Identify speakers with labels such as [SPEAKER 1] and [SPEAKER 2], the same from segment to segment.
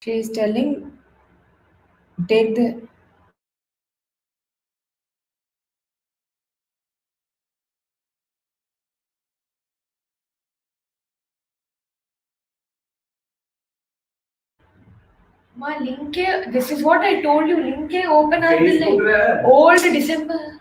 [SPEAKER 1] She is telling, take the. Ma link this is what I told you. Link open like old December.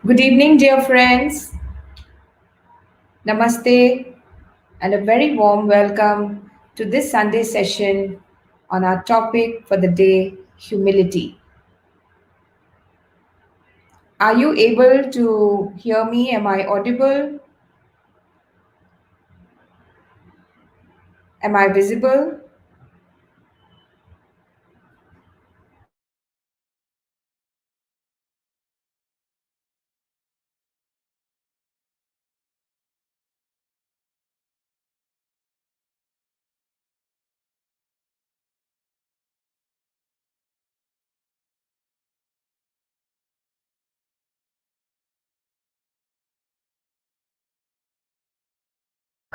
[SPEAKER 1] Good evening, dear friends. Namaste, and a very warm welcome to this Sunday session on our topic for the day, humility. Are you able to hear me? Am I audible? Am I visible?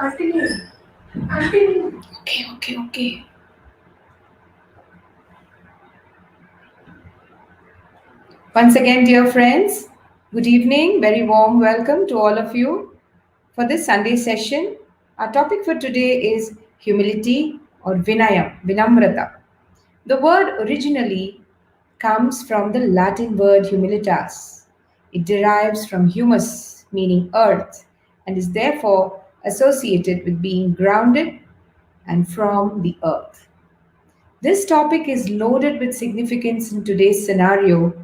[SPEAKER 1] Continue. Continue. Okay. Once again, dear friends, good evening. Very warm welcome to all of you for this Sunday session. Our topic for today is humility or vinayam, vinamrata. The word originally comes from the Latin word humilitas. It derives from humus, meaning earth, and is therefore associated with being grounded and from the earth. This topic is loaded with significance in today's scenario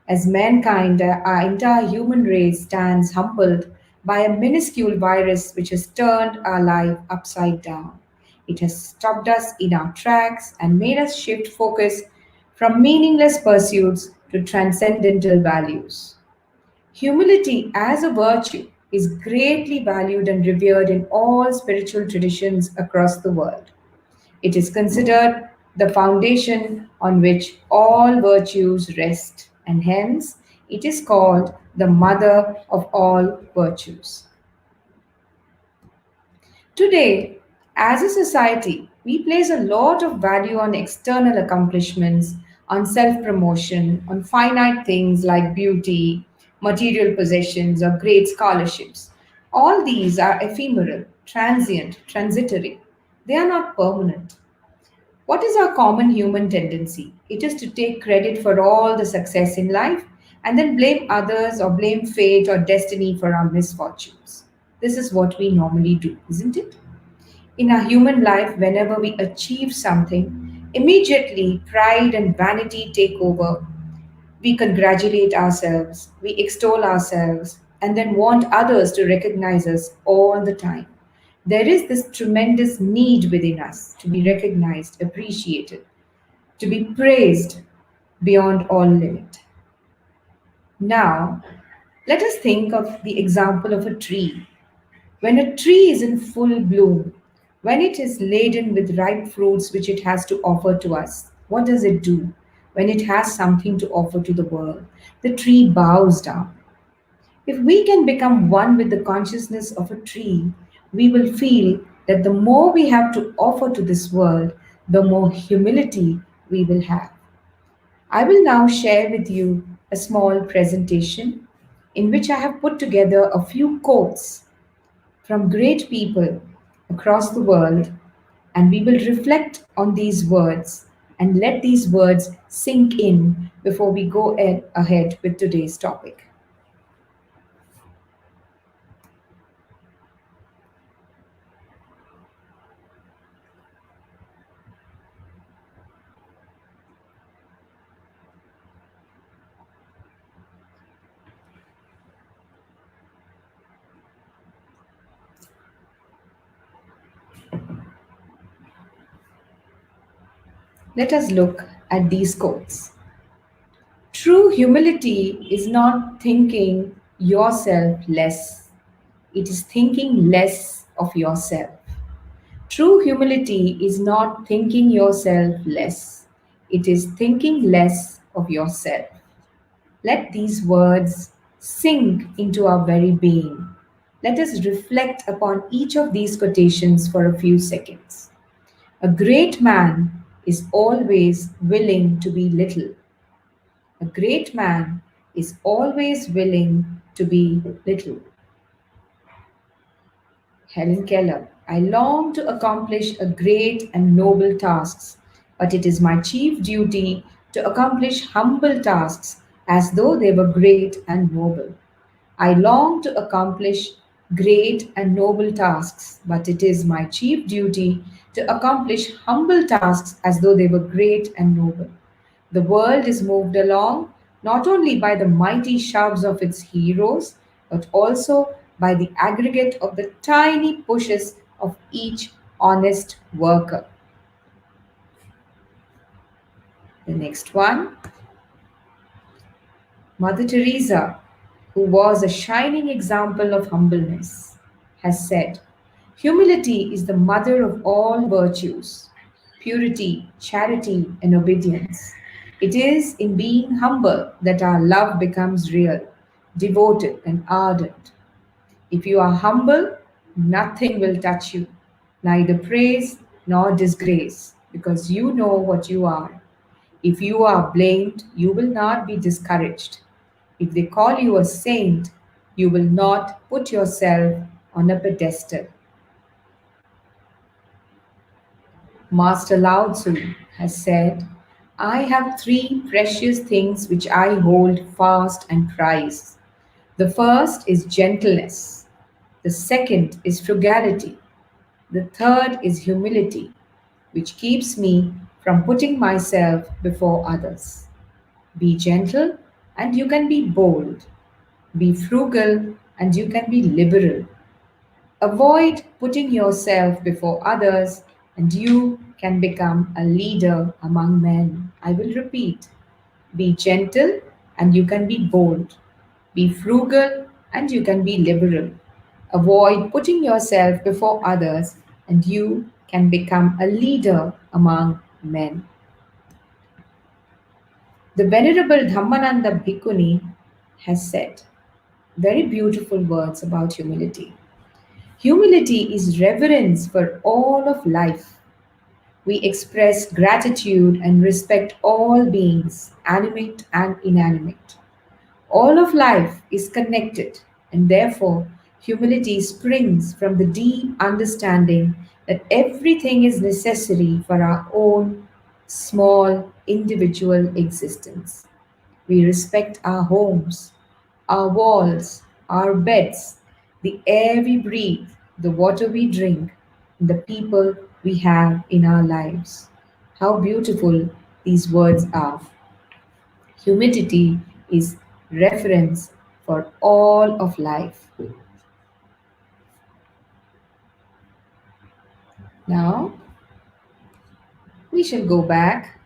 [SPEAKER 1] as mankind, our entire human race, stands humbled by a minuscule virus which has turned our life upside down. It has stopped us in our tracks and made us shift focus from meaningless pursuits to transcendental values. Humility as a virtue is greatly valued and revered in all spiritual traditions across the world. It is considered the foundation on which all virtues rest, and hence it is called the mother of all virtues. Today, as a society, we place a lot of value on external accomplishments, on self promotion, on finite things like beauty, material possessions, or great scholarships. All these are ephemeral, transient, transitory. They are not permanent. What is our common human tendency? It is to take credit for all the success in life and then blame others or blame fate or destiny for our misfortunes. This is what we normally do, isn't it? In our human life, whenever we achieve something, immediately pride and vanity take over. We congratulate ourselves, we extol ourselves, and then want others to recognize us all the time. There is this tremendous need within us to be recognized, appreciated, to be praised beyond all limit. Now, let us think of the example of a tree. When a tree is in full bloom, when it is laden with ripe fruits which it has to offer to us, what does it do? When it has something to offer to the world, the tree bows down. If we can become one with the consciousness of a tree, we will feel that the more we have to offer to this world, the more humility we will have. I will now share with you a small presentation in which I have put together a few quotes from great people across the world, and we will reflect on these words and let these words sink in before we go ahead with today's topic. Let us look at these quotes. True humility is not thinking yourself less, it is thinking less of yourself. True humility is not thinking yourself less, it is thinking less of yourself. Let these words sink into our very being. Let us reflect upon each of these quotations for a few seconds. A great man is always willing to be little. A great man is always willing to be little. Helen Keller, I long to accomplish a great and noble tasks, but it is my chief duty to accomplish humble tasks as though they were great and noble. I long to accomplish great and noble tasks, but it is my chief duty to accomplish humble tasks as though they were great and noble. The world is moved along not only by the mighty shoves of its heroes, but also by the aggregate of the tiny pushes of each honest worker. The next one, Mother Teresa, who was a shining example of humbleness, has said, humility is the mother of all virtues, purity, charity, and obedience. It is in being humble that our love becomes real, devoted, and ardent. If you are humble, nothing will touch you, neither praise nor disgrace, because you know what you are. If you are blamed, you will not be discouraged. If they call you a saint, you will not put yourself on a pedestal. Master Lao Tzu has said, I have three precious things which I hold fast and prize. The first is gentleness, the second is frugality, the third is humility, which keeps me from putting myself before others. Be gentle, and you can be bold. Be frugal, and you can be liberal. Avoid putting yourself before others, and you can become a leader among men. I will repeat. Be gentle, and you can be bold. Be frugal, and you can be liberal. Avoid putting yourself before others, and you can become a leader among men. The Venerable Dhammananda Bhikkhuni has said very beautiful words about humility. Humility is reverence for all of life. We express gratitude and respect all beings, animate and inanimate. All of life is connected, and therefore, humility springs from the deep understanding that everything is necessary for our own small individual existence. We respect our homes, our walls, our beds, the air we breathe, the water we drink, the people we have in our lives. How beautiful these words are. Humidity is reference for all of life. Now we shall go back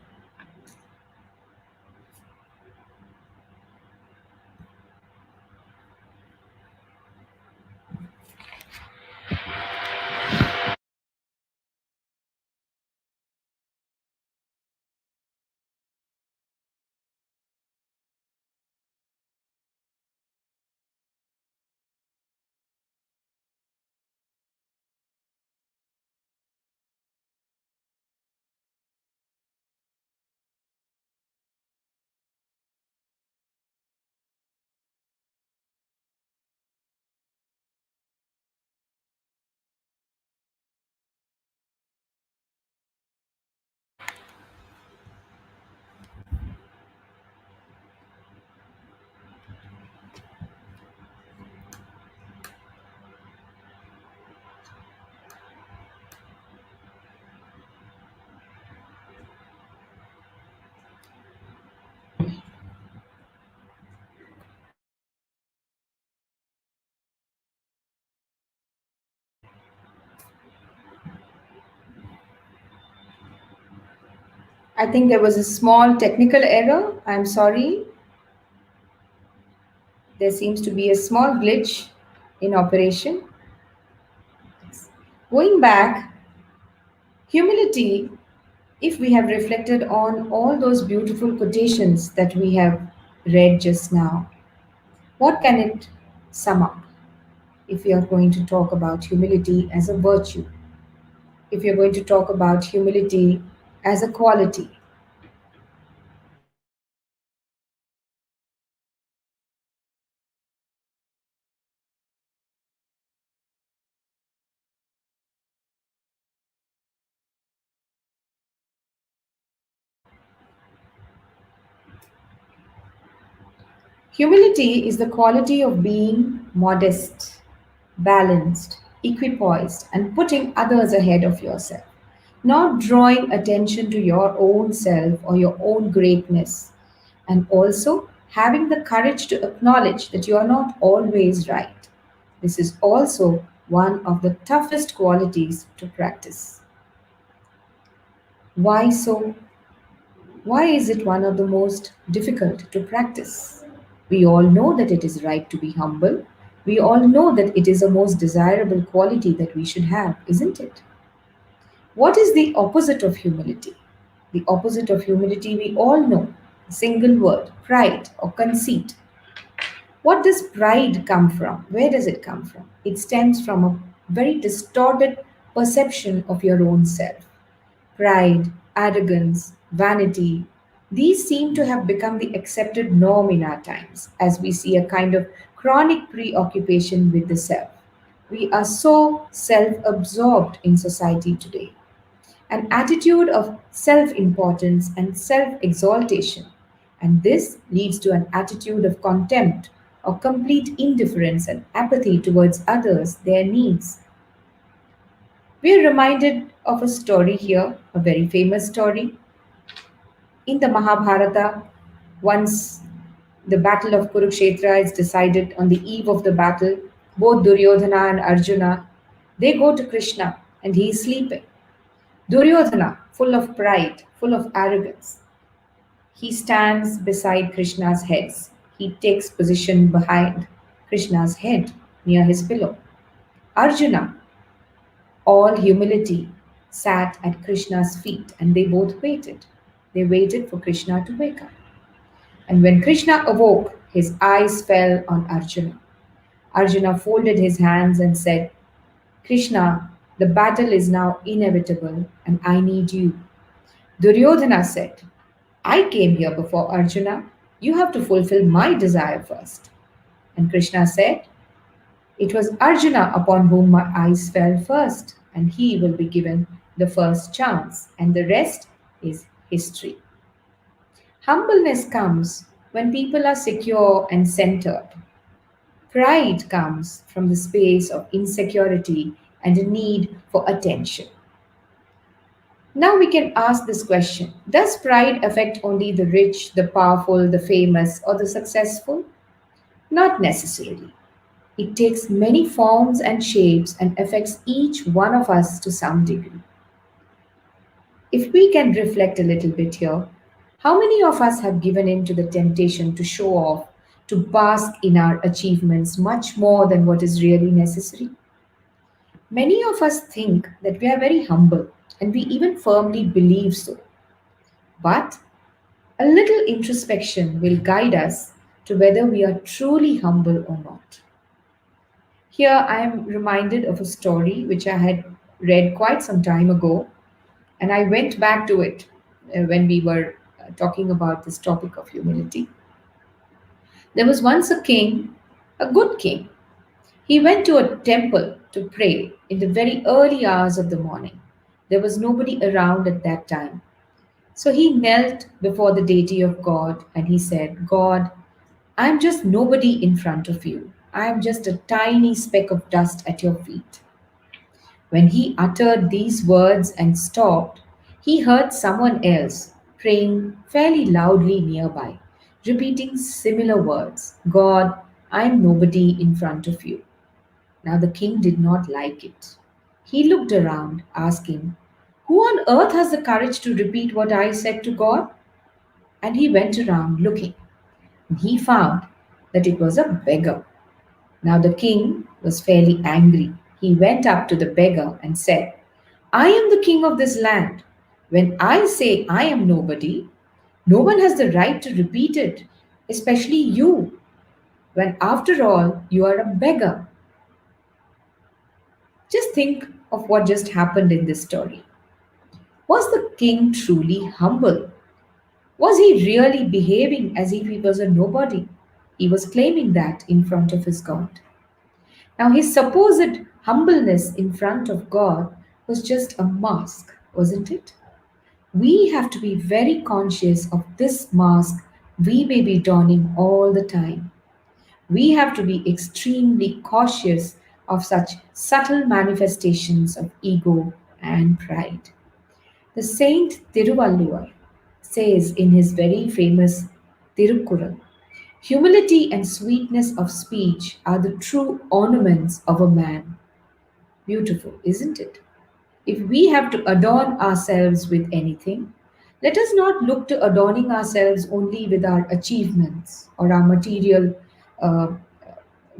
[SPEAKER 1] I think there was a small technical error. I'm sorry. There seems to be a small glitch in operation. Going back, humility, if we have reflected on all those beautiful quotations that we have read just now, what can it sum up if we are going to talk about humility as a virtue? If you're going to talk about humility as a quality? Humility is the quality of being modest, balanced, equipoised, and putting others ahead of yourself, not drawing attention to your own self or your own greatness, and also having the courage to acknowledge that you are not always right. This is also one of the toughest qualities to practice. Why so? Why is it one of the most difficult to practice? We all know that it is right to be humble. We all know that it is a most desirable quality that we should have, isn't it? What is the opposite of humility? The opposite of humility we all know. A single word, pride or conceit. What does pride come from? Where does it come from? It stems from a very distorted perception of your own self. Pride, arrogance, vanity, these seem to have become the accepted norm in our times as we see a kind of chronic preoccupation with the self. We are so self absorbed in society today. An attitude of self importance and self exaltation. And this leads to an attitude of contempt or complete indifference and apathy towards others, their needs. We are reminded of a story here, a very famous story. In the Mahabharata, once the battle of Kurukshetra is decided on the eve of the battle, both Duryodhana and Arjuna, they go to Krishna and he is sleeping. Duryodhana, full of pride, full of arrogance, he stands beside Krishna's head. He takes position behind Krishna's head near his pillow. Arjuna, all humility, sat at Krishna's feet and they both waited. They waited for Krishna to wake up. And when Krishna awoke, his eyes fell on Arjuna. Arjuna folded his hands and said, Krishna, the battle is now inevitable and I need you. Duryodhana said, I came here before Arjuna. You have to fulfill my desire first. And Krishna said, it was Arjuna upon whom my eyes fell first, and he will be given the first chance, and the rest is history. Humbleness comes when people are secure and centered. Pride comes from the space of insecurity and a need for attention. Now we can ask this question: does pride affect only the rich, the powerful, the famous, or the successful? Not necessarily. It takes many forms and shapes and affects each one of us to some degree. If we can reflect a little bit here, how many of us have given in to the temptation to show off, to bask in our achievements much more than what is really necessary? Many of us think that we are very humble, and we even firmly believe so. But a little introspection will guide us to whether we are truly humble or not. Here I am reminded of a story which I had read quite some time ago, and I went back to it when we were talking about this topic of humility. There was once a king, a good king. He went to a temple to pray in the very early hours of the morning. There was nobody around at that time. So he knelt before the deity of God and he said, God, I am just nobody in front of you. I am just a tiny speck of dust at your feet. When he uttered these words and stopped, he heard someone else praying fairly loudly nearby, repeating similar words: God, I am nobody in front of you. Now the king did not like it. He looked around, asking, Who on earth has the courage to repeat what I said to God? And he went around looking, and he found that it was a beggar. Now the king was fairly angry. He went up to the beggar and said, I am the king of this land. When I say I am nobody, no one has the right to repeat it, especially you, when after all you are a beggar. Just think of what just happened in this story. Was the king truly humble? Was he really behaving as if he was a nobody? He was claiming that in front of his God. Now, his supposed humbleness in front of God was just a mask, wasn't it? We have to be very conscious of this mask we may be donning all the time. We have to be extremely cautious of such subtle manifestations of ego and pride. The Saint Tiruvalluvar says in his very famous Tirukkural, humility and sweetness of speech are the true ornaments of a man. Beautiful, isn't it? If we have to adorn ourselves with anything, let us not look to adorning ourselves only with our achievements or our material uh,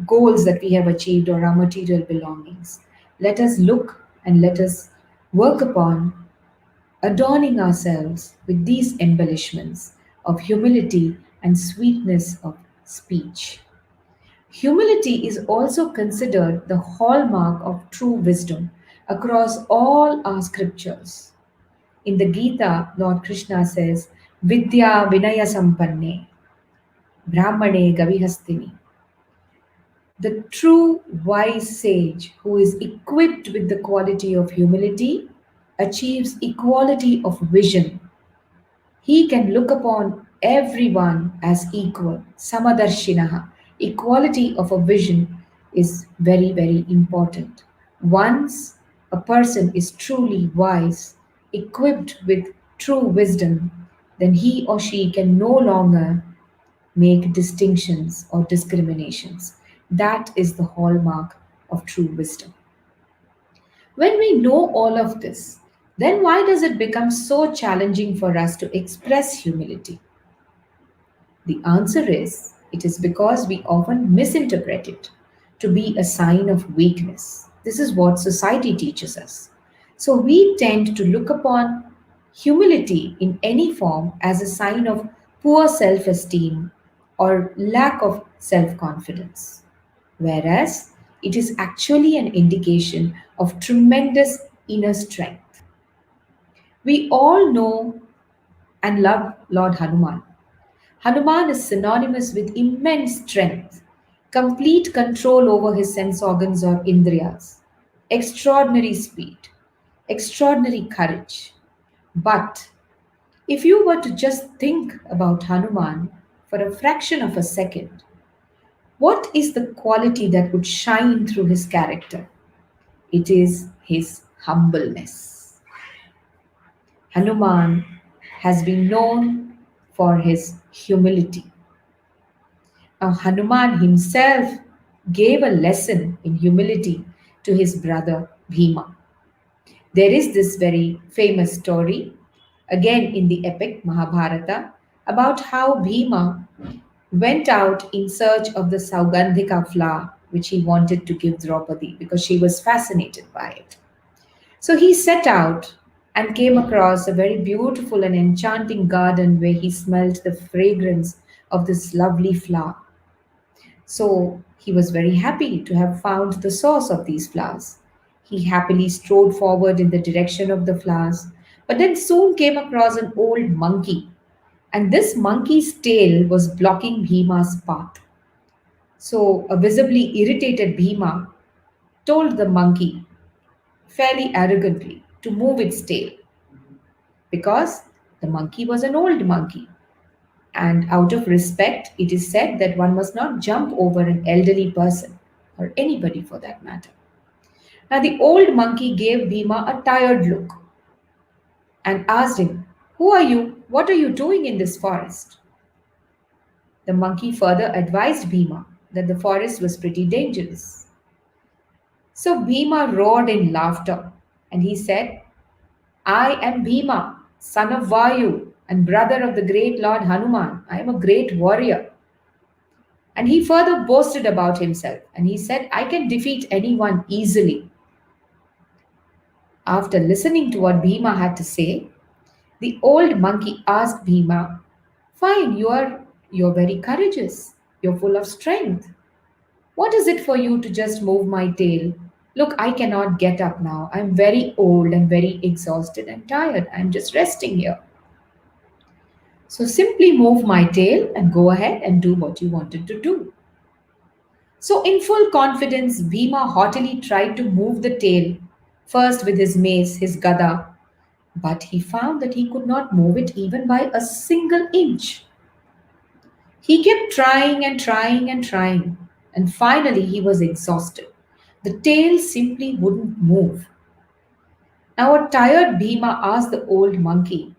[SPEAKER 1] goals that we have achieved or our material belongings. Let us look and let us work upon adorning ourselves with these embellishments of humility and sweetness of speech. Humility is also considered the hallmark of true wisdom across all our scriptures. In the Gita, Lord Krishna says, Vidya Vinaya Sampanne, Brahmane Gavihastini. The true wise sage who is equipped with the quality of humility achieves equality of vision. He can look upon everyone as equal. Samadarshinaha. Equality of a vision is very, very important. Once a person is truly wise, equipped with true wisdom, then he or she can no longer make distinctions or discriminations. That is the hallmark of true wisdom. When we know all of this, then why does it become so challenging for us to express humility? The answer is it is because we often misinterpret it to be a sign of weakness. This is what society teaches us. So we tend to look upon humility in any form as a sign of poor self esteem or lack of self confidence, whereas it is actually an indication of tremendous inner strength. We all know and love Lord Hanuman. Hanuman is synonymous with immense strength, complete control over his sense organs or indriyas, extraordinary speed, extraordinary courage. But if you were to just think about Hanuman for a fraction of a second, what is the quality that would shine through his character? It is his humbleness. Hanuman has been known for his humility. Now, Hanuman himself gave a lesson in humility to his brother Bhima. There is this very famous story, again in the epic Mahabharata, about how Bhima went out in search of the Saugandhika flower, which he wanted to give Draupadi because she was fascinated by it. So he set out and came across a very beautiful and enchanting garden where he smelled the fragrance of this lovely flower. So he was very happy to have found the source of these flowers. He happily strode forward in the direction of the flowers, but then soon came across an old monkey, and this monkey's tail was blocking Bhima's path. So a visibly irritated Bhima told the monkey fairly arrogantly to move its tail because the monkey was an old monkey. And out of respect, it is said that one must not jump over an elderly person or anybody for that matter. Now, the old monkey gave Bhima a tired look and asked him, Who are you? What are you doing in this forest? The monkey further advised Bhima that the forest was pretty dangerous. So Bhima roared in laughter and he said, I am Bhima, son of Vayu and brother of the great Lord Hanuman. I am a great warrior. And he further boasted about himself and he said, I can defeat anyone easily. After listening to what Bhima had to say, the old monkey asked Bhima, fine, you're very courageous. You're full of strength. What is it for you to just move my tail? Look, I cannot get up now. I'm very old and very exhausted and tired. I'm just resting here. So simply move my tail and go ahead and do what you wanted to do. So, in full confidence, Bhima haughtily tried to move the tail, first with his mace, his gada, but he found that he could not move it even by a single inch. He kept trying and trying and trying, and finally he was exhausted. The tail simply wouldn't move. Now, a tired Bhima asked the old monkey,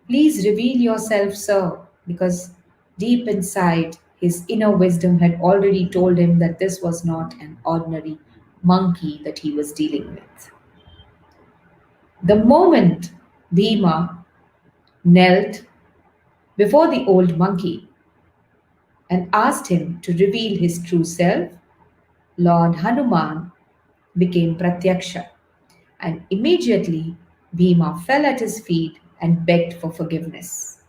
[SPEAKER 1] please reveal yourself, sir, because deep inside, his inner wisdom had already told him that this was not an ordinary monkey that he was dealing with. The moment Bhima knelt before the old monkey and asked him to reveal his true self, Lord Hanuman became Pratyaksha, and immediately Bhima fell at his feet and begged for forgiveness.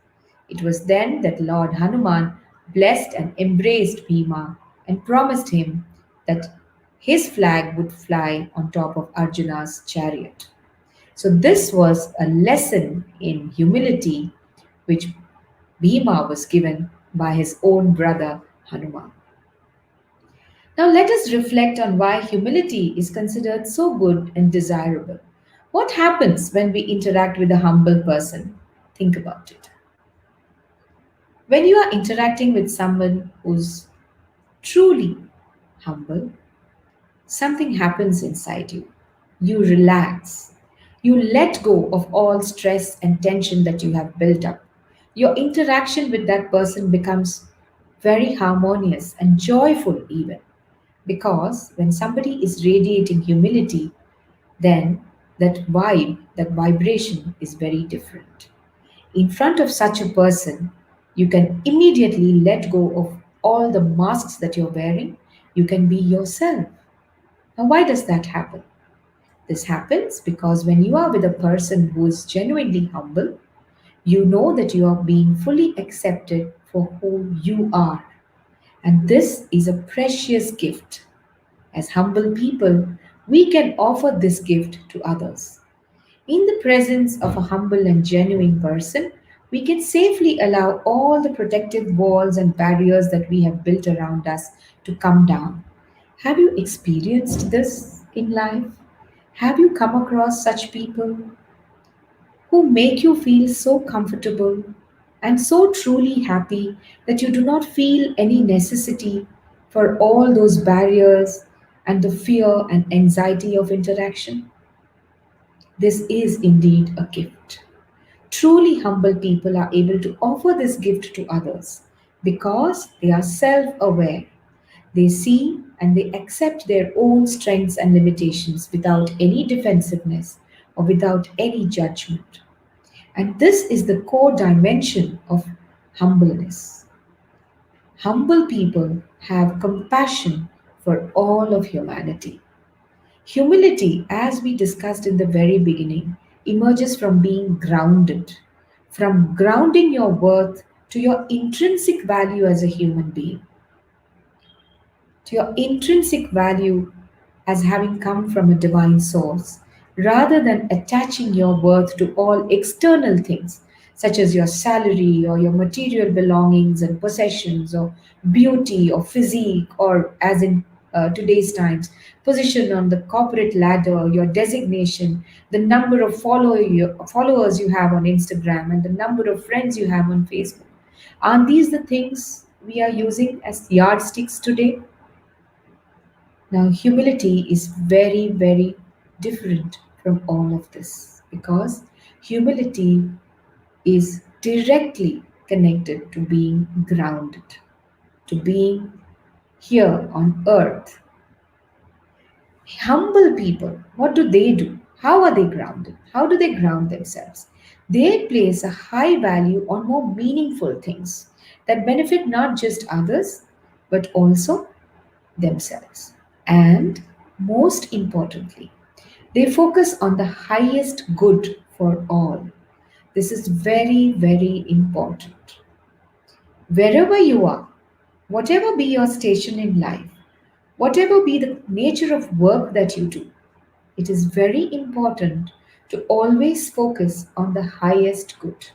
[SPEAKER 1] It was then that Lord Hanuman blessed and embraced Bhima and promised him that his flag would fly on top of Arjuna's chariot. So, this was a lesson in humility which Bhima was given by his own brother Hanuman. Now, let us reflect on why humility is considered so good and desirable. What happens when we interact with a humble person? Think about it. When you are interacting with someone who's truly humble, something happens inside you. You relax. You let go of all stress and tension that you have built up. Your interaction with that person becomes very harmonious and joyful, even because when somebody is radiating humility, then that vibe, that vibration is very different. In front of such a person, you can immediately let go of all the masks that you're wearing. You can be yourself. Now, why does that happen? This happens because when you are with a person who is genuinely humble, you know that you are being fully accepted for who you are. And this is a precious gift. As humble people, we can offer this gift to others. In the presence of a humble and genuine person, we can safely allow all the protective walls and barriers that we have built around us to come down. Have you experienced this in life? Have you come across such people who make you feel so comfortable and so truly happy that you do not feel any necessity for all those barriers and the fear and anxiety of interaction? This is indeed a gift. Truly humble people are able to offer this gift to others because they are self aware. They see and they accept their own strengths and limitations without any defensiveness or without any judgment. And this is the core dimension of humbleness. Humble people have compassion for all of humanity. Humility, as we discussed in the very beginning, emerges from being grounded, from grounding your worth to your intrinsic value as a human being, to your intrinsic value as having come from a divine source, rather than attaching your worth to all external things, such as your salary or your material belongings and possessions, or beauty or physique, or as in today's times, position on the corporate ladder, your designation, the number of followers you have on Instagram, and the number of friends you have on Facebook. Aren't these the things we are using as yardsticks today? Now, humility is very, very different from all of this because humility is directly connected to being grounded, to being here on earth. Humble people, what do? How are they grounded? How do they ground themselves? They place a high value on more meaningful things that benefit not just others, but also themselves. And most importantly, they focus on the highest good for all. This is very, very important. Wherever you are, whatever be your station in life, whatever be the nature of work that you do, it is very important to always focus on the highest good.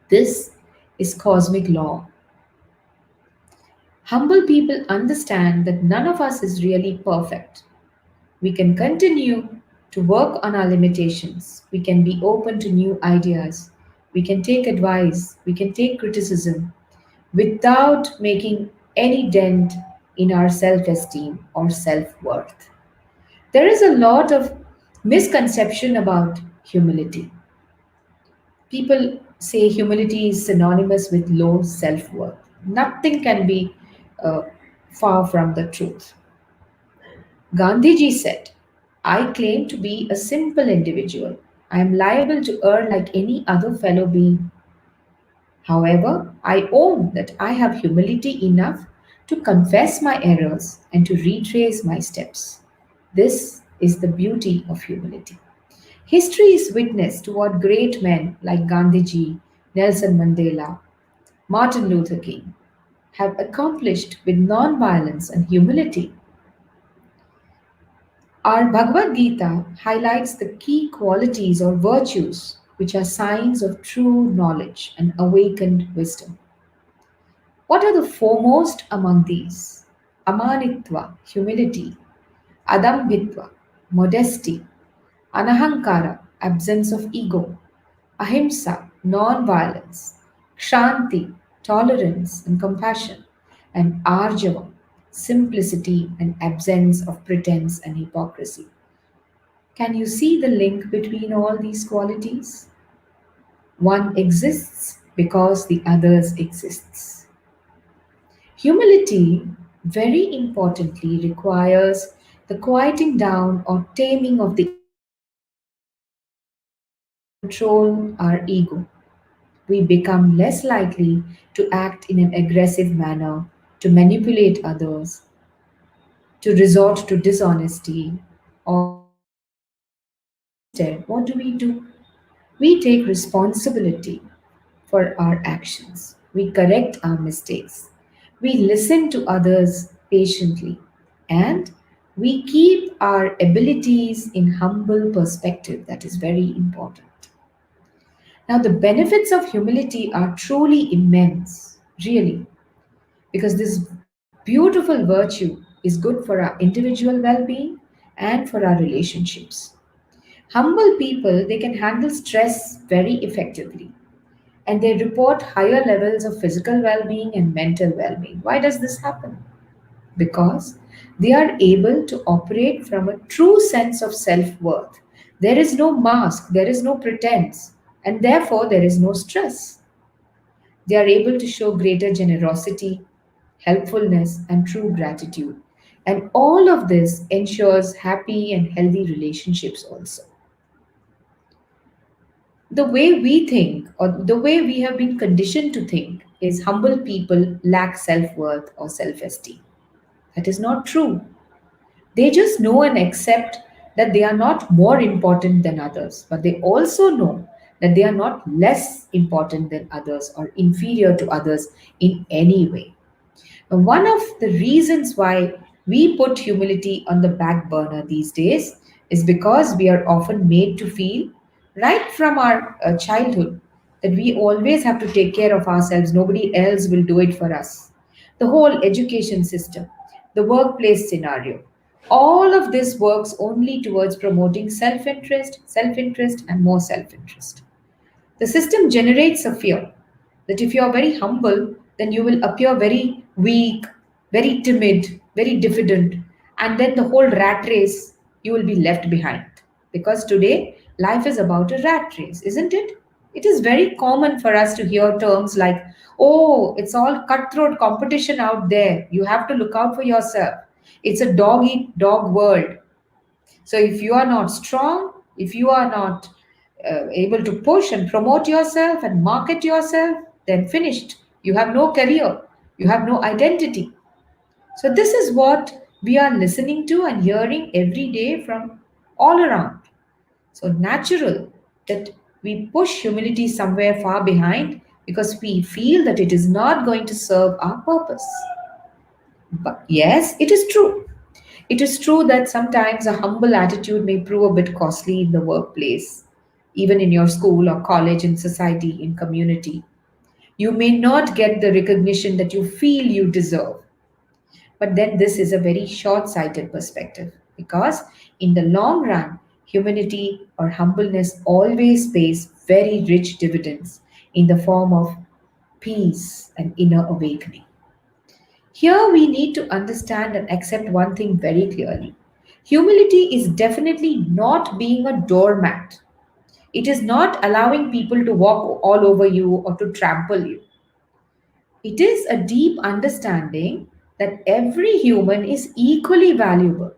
[SPEAKER 1] This is cosmic law. Humble people understand that none of us is really perfect. We can continue to work on our limitations. We can be open to new ideas. We can take advice. We can take criticism without making any dent in our self esteem or self worth. There is a lot of misconception about humility. People say humility is synonymous with low self worth. Nothing can be uh, far from the truth. Gandhiji said, I claim to be a simple individual. I am liable to err like any other fellow being. However, I own that I have humility enough to confess my errors and to retrace my steps. This is the beauty of humility. History is witness to what great men like Gandhiji, Nelson Mandela, Martin Luther King have accomplished with non-violence and humility. Our Bhagavad Gita highlights the key qualities or virtues which are signs of true knowledge and awakened wisdom. What are the foremost among these? Amanitva, humility; adambhitva, modesty; anahankara, absence of ego; ahimsa, non-violence; kshanti, tolerance and compassion; and arjava, simplicity and absence of pretense and hypocrisy. Can you see the link between all these qualities? One exists because the others exists. Humility, very importantly, requires the quieting down or taming of the ego. When we control our ego, we become less likely to act in an aggressive manner, to manipulate others, to resort to dishonesty, or to lie. Instead, what do? We take responsibility for our actions. We correct our mistakes. We listen to others patiently. And we keep our abilities in humble perspective. That is very important. Now, the benefits of humility are truly immense, really, because this beautiful virtue is good for our individual well being and for our relationships. Humble people, they can handle stress very effectively and they report higher levels of physical well being and mental well being. Why does this happen? Because they are able to operate from a true sense of self worth. There is no mask, there is no pretense, and therefore there is no stress. They are able to show greater generosity, helpfulness, and true gratitude. And all of this ensures happy and healthy relationships also. The way we think or the way we have been conditioned to think is humble people lack self worth or self esteem. That is not true. They just know and accept that they are not more important than others, but they also know that they are not less important than others or inferior to others in any way. One of the reasons why we put humility on the back burner these days is because we are often made to feel, right from our childhood, that we always have to take care of ourselves, nobody else will do it for us. The whole education system, the workplace scenario, all of this works only towards promoting self interest, and more self interest. The system generates a fear that if you are very humble, then you will appear very weak, very timid, very diffident, and then the whole rat race, you will be left behind. Because today, life is about a rat race, isn't it? It is very common for us to hear terms like, oh, it's all cutthroat competition out there. You have to look out for yourself. It's a dog eat dog world. So if you are not strong, if you are not able to push and promote yourself and market yourself, then finished. You have no career, you have no identity. So this is what we are listening to and hearing every day from all around. So natural that we push humility somewhere far behind because we feel that it is not going to serve our purpose. But yes, it is true. It is true that sometimes a humble attitude may prove a bit costly in the workplace, even in your school or college, in society, in community. You may not get the recognition that you feel you deserve. But then this is a very short sighted perspective because, in the long run, humility or humbleness always pays very rich dividends in the form of peace and inner awakening. Here we need to understand and accept one thing very clearly. Humility is definitely not being a doormat. It is not allowing people to walk all over you or to trample you. It is a deep understanding that every human is equally valuable,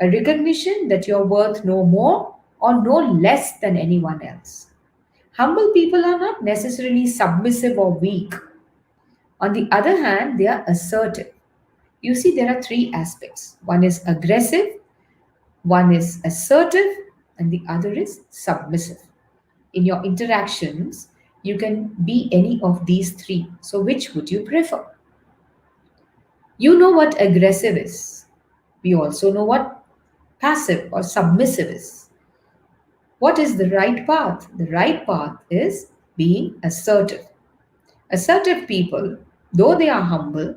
[SPEAKER 1] a recognition that you're worth no more or no less than anyone else. Humble people are not necessarily submissive or weak. On the other hand, they are assertive. You see, there are three aspects: one is aggressive, one is assertive, and the other is submissive. In your interactions, you can be any of these three. So, which would you prefer? You know what aggressive is. We also know what passive or submissive is. What is the right path? The right path is being assertive. Assertive people, though they are humble,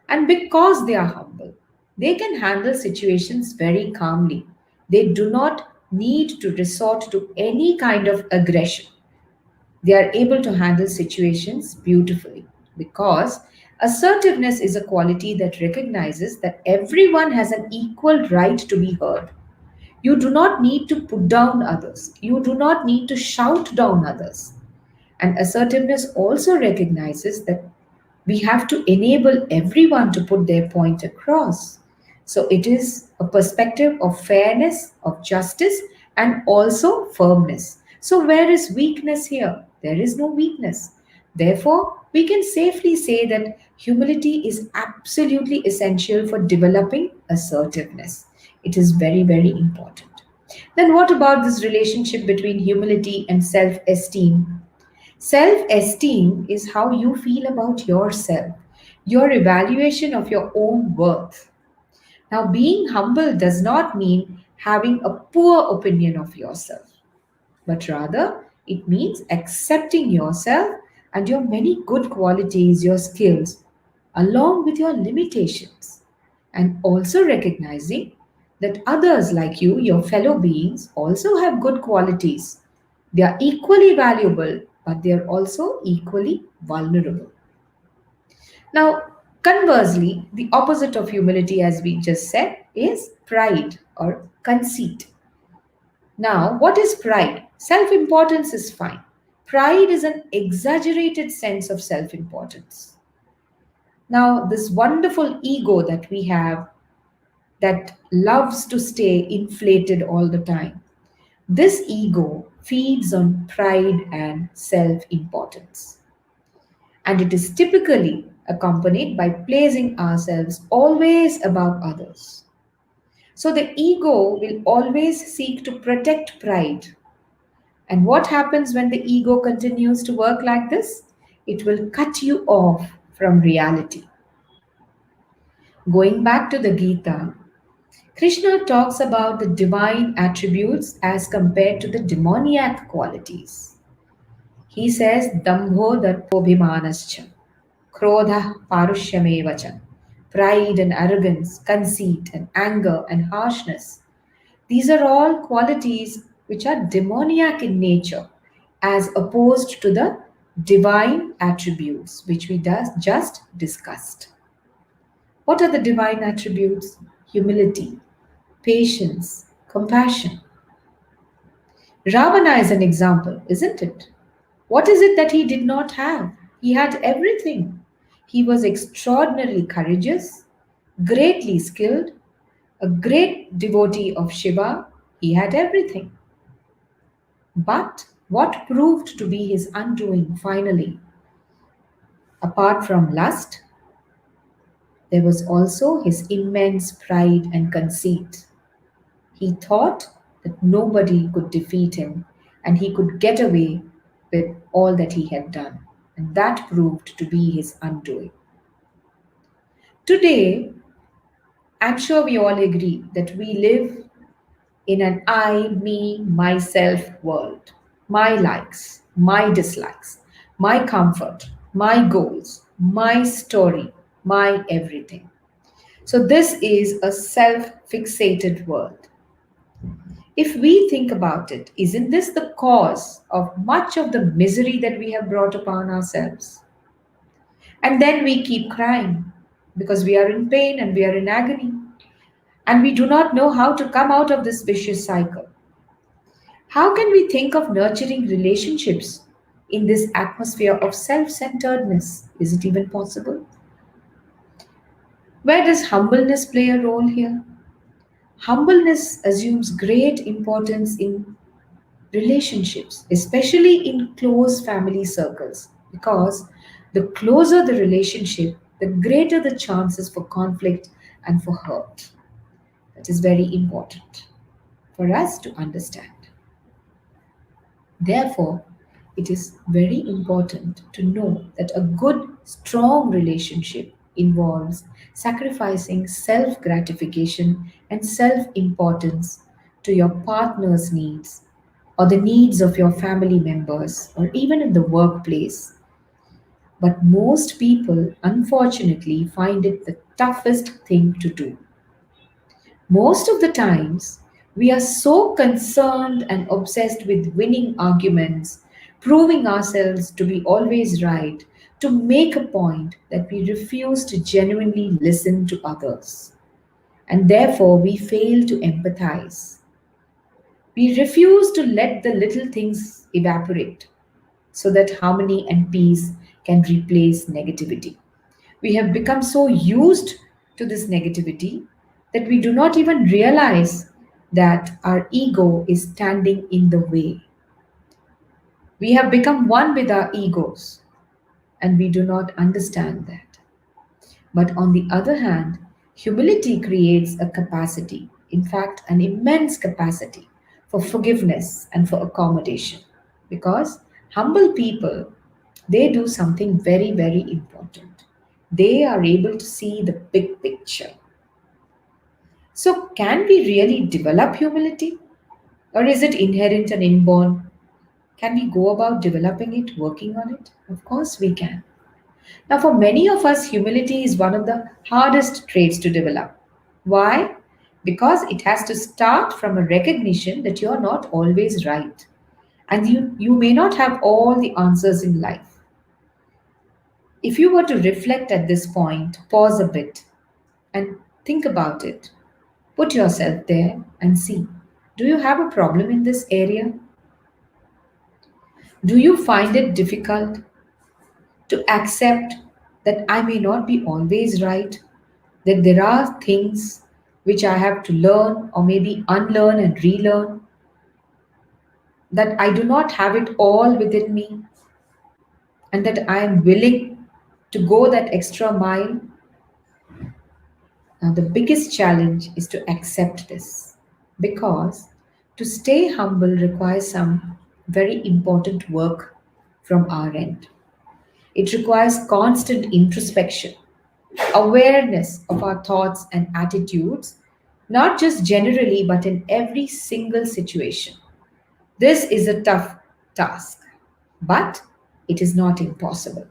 [SPEAKER 1] and because they are humble, they can handle situations very calmly. They do not need to resort to any kind of aggression. They are able to handle situations beautifully because assertiveness is a quality that recognizes that everyone has an equal right to be heard. You do not need to put down others, you do not need to shout down others. And assertiveness also recognizes that we have to enable everyone to put their point across. So it is a perspective of fairness, of justice, and also firmness. So, where is weakness here? There is no weakness. Therefore, we can safely say that humility is absolutely essential for developing assertiveness. It is very, very important. Then, what about this relationship between humility and self esteem? Self esteem is how you feel about yourself, your evaluation of your own worth. Now, being humble does not mean having a poor opinion of yourself, but rather it means accepting yourself and your many good qualities, your skills, along with your limitations, and also recognizing that others like you, your fellow beings, also have good qualities. They are equally valuable, but they are also equally vulnerable. Now, conversely, the opposite of humility, as we just said, is pride or conceit. Now, what is pride? Self importance is fine. Pride is an exaggerated sense of self importance. Now, this wonderful ego that we have that loves to stay inflated all the time, this ego feeds on pride and self importance. And it is typically accompanied by placing ourselves always above others. So the ego will always seek to protect pride. And what happens when the ego continues to work like this? It will cut you off from reality. Going back to the Gita, Krishna talks about the divine attributes as compared to the demoniac qualities. He says, Dambho Darpobhimanascha, Krodha Parushyameva, pride and arrogance, conceit and anger and harshness. These are all qualities which are demoniac in nature, as opposed to the divine attributes which we just discussed. What are the divine attributes? Humility, patience, compassion. Ravana is an example, isn't it? What is it that he did not have? He had everything. He was extraordinarily courageous, greatly skilled, A great devotee of Shiva, he had everything. But what proved to be his undoing finally, apart from lust, there was also his immense pride and conceit. He thought that nobody could defeat him and he could get away with all that he had done. And that proved to be his undoing. Today, I'm sure we all agree that we live in an I, me, myself world. My likes, my dislikes, my comfort, my goals, my story, my everything. So, this is a self fixated world. If we think about it, isn't this the cause of much of the misery that we have brought upon ourselves? And then we keep crying because we are in pain and we are in agony and we do not know how to come out of this vicious cycle. How can we think of nurturing relationships in this atmosphere of self centeredness? Is it even possible? Where does humbleness play a role here? Humbleness assumes great importance in relationships, especially in close family circles, because the closer the relationship, the greater the chances for conflict and for hurt. That is very important for us to understand. Therefore, it is very important to know that a good, strong relationship involves sacrificing self gratification and self importance to your partner's needs or the needs of your family members or even in the workplace. But most people, unfortunately, find it the toughest thing to do. Most of the times, we are so concerned and obsessed with winning arguments, proving ourselves to be always right, to make a point that we refuse to genuinely listen to others. And therefore, we fail to empathize. We refuse to let the little things evaporate so that harmony and peace can replace negativity. We have become so used to this negativity that we do not even realize that our ego is standing in the way. We have become one with our egos and we do not understand that. But on the other hand, humility creates a capacity, in fact, an immense capacity for forgiveness and for accommodation. Because humble people, they do something very, very important. They are able to see the big picture. So, can we really develop humility? Or is it inherent and inborn? Can we go about developing it, working on it? Of course, we can. Now, for many of us, humility is one of the hardest traits to develop. Why? Because it has to start from a recognition that you're not always right and you may not have all the answers in life. If you were to reflect at this point, pause a bit and think about it. Put yourself there and see. Do you have a problem in this area? Do you find it difficult to accept that I may not be always right? That there are things which I have to learn or maybe unlearn and relearn? That I do not have it all within me and that I am willing to go that extra mile? Now, the biggest challenge is to accept this because to stay humble requires some very important work from our end. It requires constant introspection, awareness of our thoughts and attitudes, not just generally, but in every single situation. This is a tough task, but it is not impossible.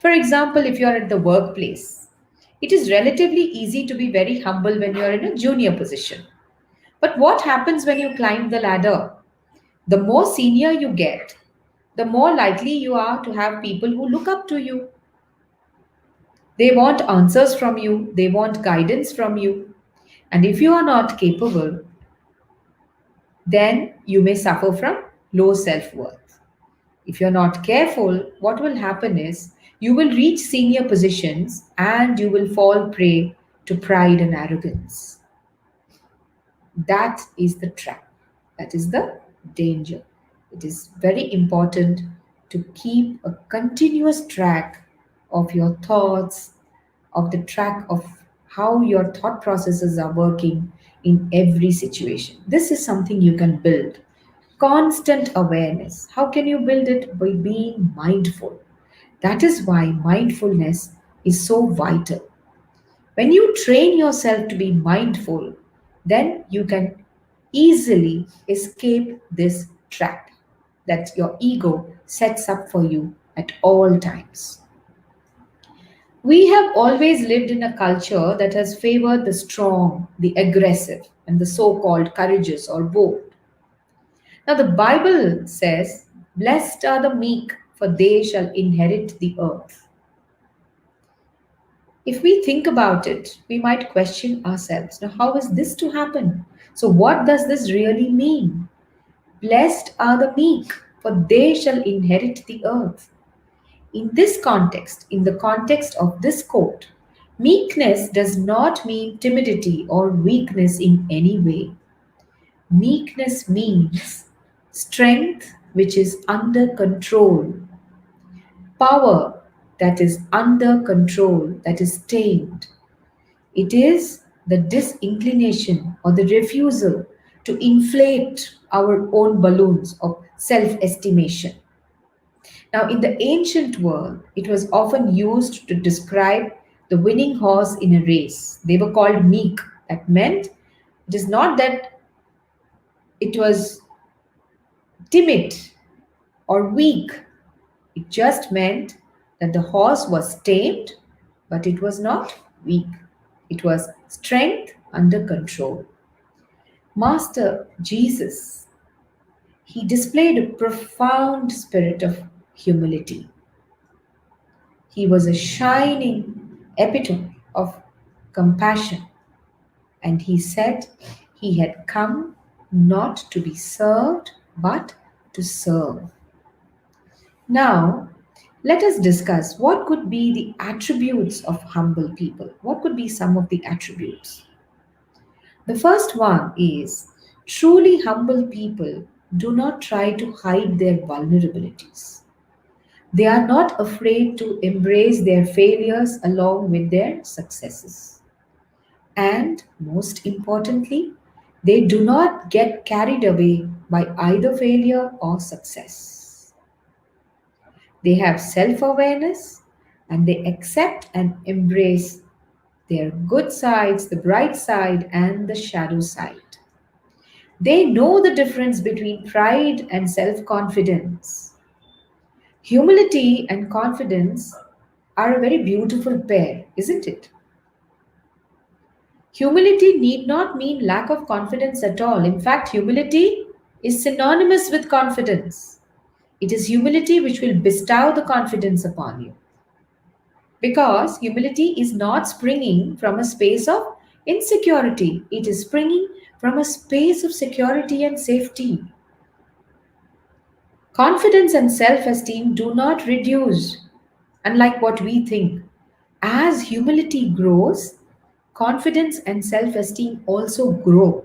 [SPEAKER 1] For example, if you're at the workplace, it is relatively easy to be very humble when you're in a junior position. But what happens when you climb the ladder? The more senior you get, the more likely you are to have people who look up to you. They want answers from you, they want guidance from you. And if you are not capable, then you may suffer from low self worth. If you're not careful, what will happen is you will reach senior positions and you will fall prey to pride and arrogance. That is the trap. That is the danger. It is very important to keep a continuous track of your thoughts, of the track of how your thought processes are working in every situation. This is something you can build. Constant awareness. How can you build it? By being mindful. That is why mindfulness is so vital. When you train yourself to be mindful, then you can easily escape this trap that your ego sets up for you at all times. We have always lived in a culture that has favored the strong, the aggressive, and the so called courageous or bold. Now, the Bible says, "Blessed are the meek, for they shall inherit the earth." If we think about it, we might question ourselves. Now, how is this to happen? So, what does this really mean? Blessed are the meek, for they shall inherit the earth. In this context, in the context of this quote, meekness does not mean timidity or weakness in any way. Meekness means strength which is under control, power that is under control, that is tamed. It is the disinclination or the refusal to inflate our own balloons of self estimation. Now, in the ancient world, it was often used to describe the winning horse in a race. They were called meek. That meant it is not that it was timid or weak, it just meant that the horse was tamed, but it was not weak. It was strength under control. Master Jesus, he displayed a profound spirit of humility. He was a shining epitome of compassion, and he said he had come not to be served but to serve. Now, let us discuss what could be the attributes of humble people. What could be some of the attributes? The first one is truly humble people do not try to hide their vulnerabilities. They are not afraid to embrace their failures along with their successes. And most importantly, they do not get carried away by either failure or success. They have self awareness and they accept and embrace their good sides, the bright side, and the shadow side. They know the difference between pride and self confidence. Humility and confidence are a very beautiful pair, isn't it? Humility need not mean lack of confidence at all. In fact, humility is synonymous with confidence. It is humility which will bestow the confidence upon you. Because humility is not springing from a space of insecurity, it is springing from a space of security and safety. Confidence and self esteem do not reduce, unlike what we think. As humility grows, confidence and self esteem also grow.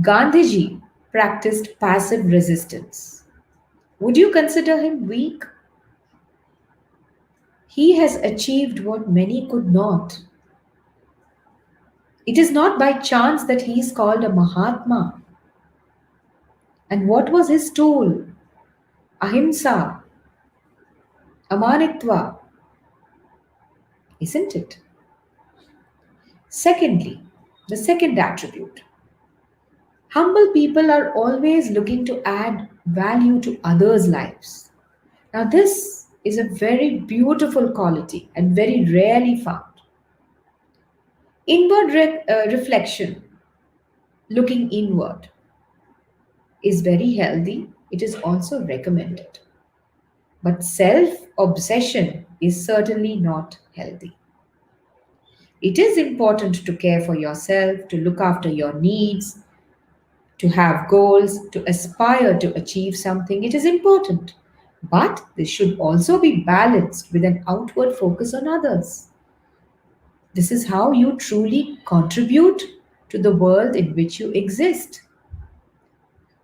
[SPEAKER 1] Gandhiji practiced passive resistance. Would you consider him weak? He has achieved what many could not. It is not by chance that he is called a Mahatma. And what was his tool? Ahimsa, amanitva, isn't it? Secondly, the second attribute. Humble people are always looking to add value to others' lives. Now, this is a very beautiful quality and very rarely found. Inward reflection, looking inward, is very healthy. It is also recommended. But self obsession is certainly not healthy. It is important to care for yourself, to look after your needs, to have goals, to aspire to achieve something. It is important. But this should also be balanced with an outward focus on others. This is how you truly contribute to the world in which you exist.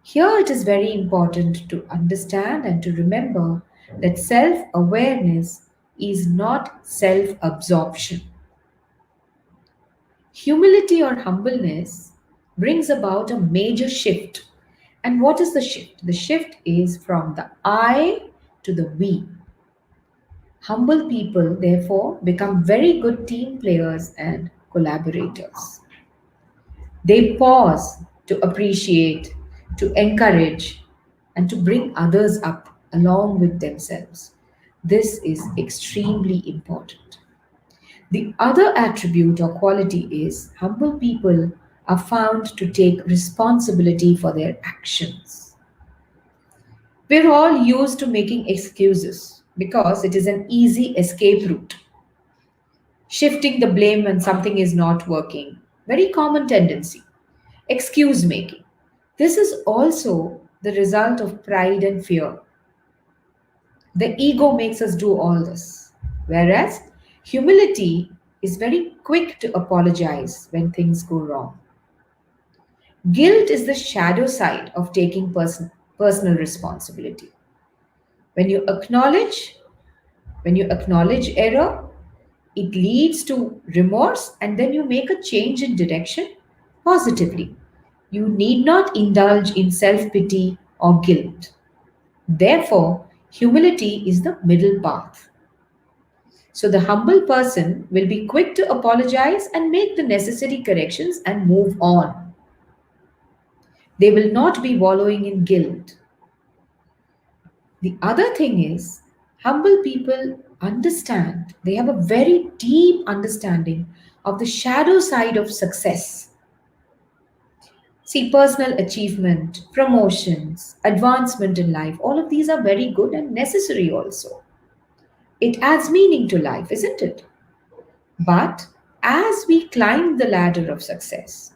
[SPEAKER 1] Here it is very important to understand and to remember that self awareness is not self absorption. Humility or humbleness brings about a major shift. And what is the shift? The shift is from the I to the we. Humble people, therefore, become very good team players and collaborators. They pause to appreciate, to encourage, and to bring others up along with themselves. This is extremely important. The other attribute or quality is humble people are found to take responsibility for their actions. We're all used to making excuses because it is an easy escape route. Shifting the blame when something is not working, very common tendency. Excuse making. This is also the result of pride and fear. The ego makes us do all this. Whereas humility is very quick to apologize when things go wrong. Guilt is the shadow side of taking personal responsibility. When you acknowledge, when you acknowledge error, it leads to remorse and then you make a change in direction positively. You need not indulge in self pity or guilt. Therefore, humility is the middle path. So, the humble person will be quick to apologize and make the necessary corrections and move on. They will not be wallowing in guilt. The other thing is, humble people understand, they have a very deep understanding of the shadow side of success. See, personal achievement, promotions, advancement in life, all of these are very good and necessary also. It adds meaning to life, isn't it? But as we climb the ladder of success,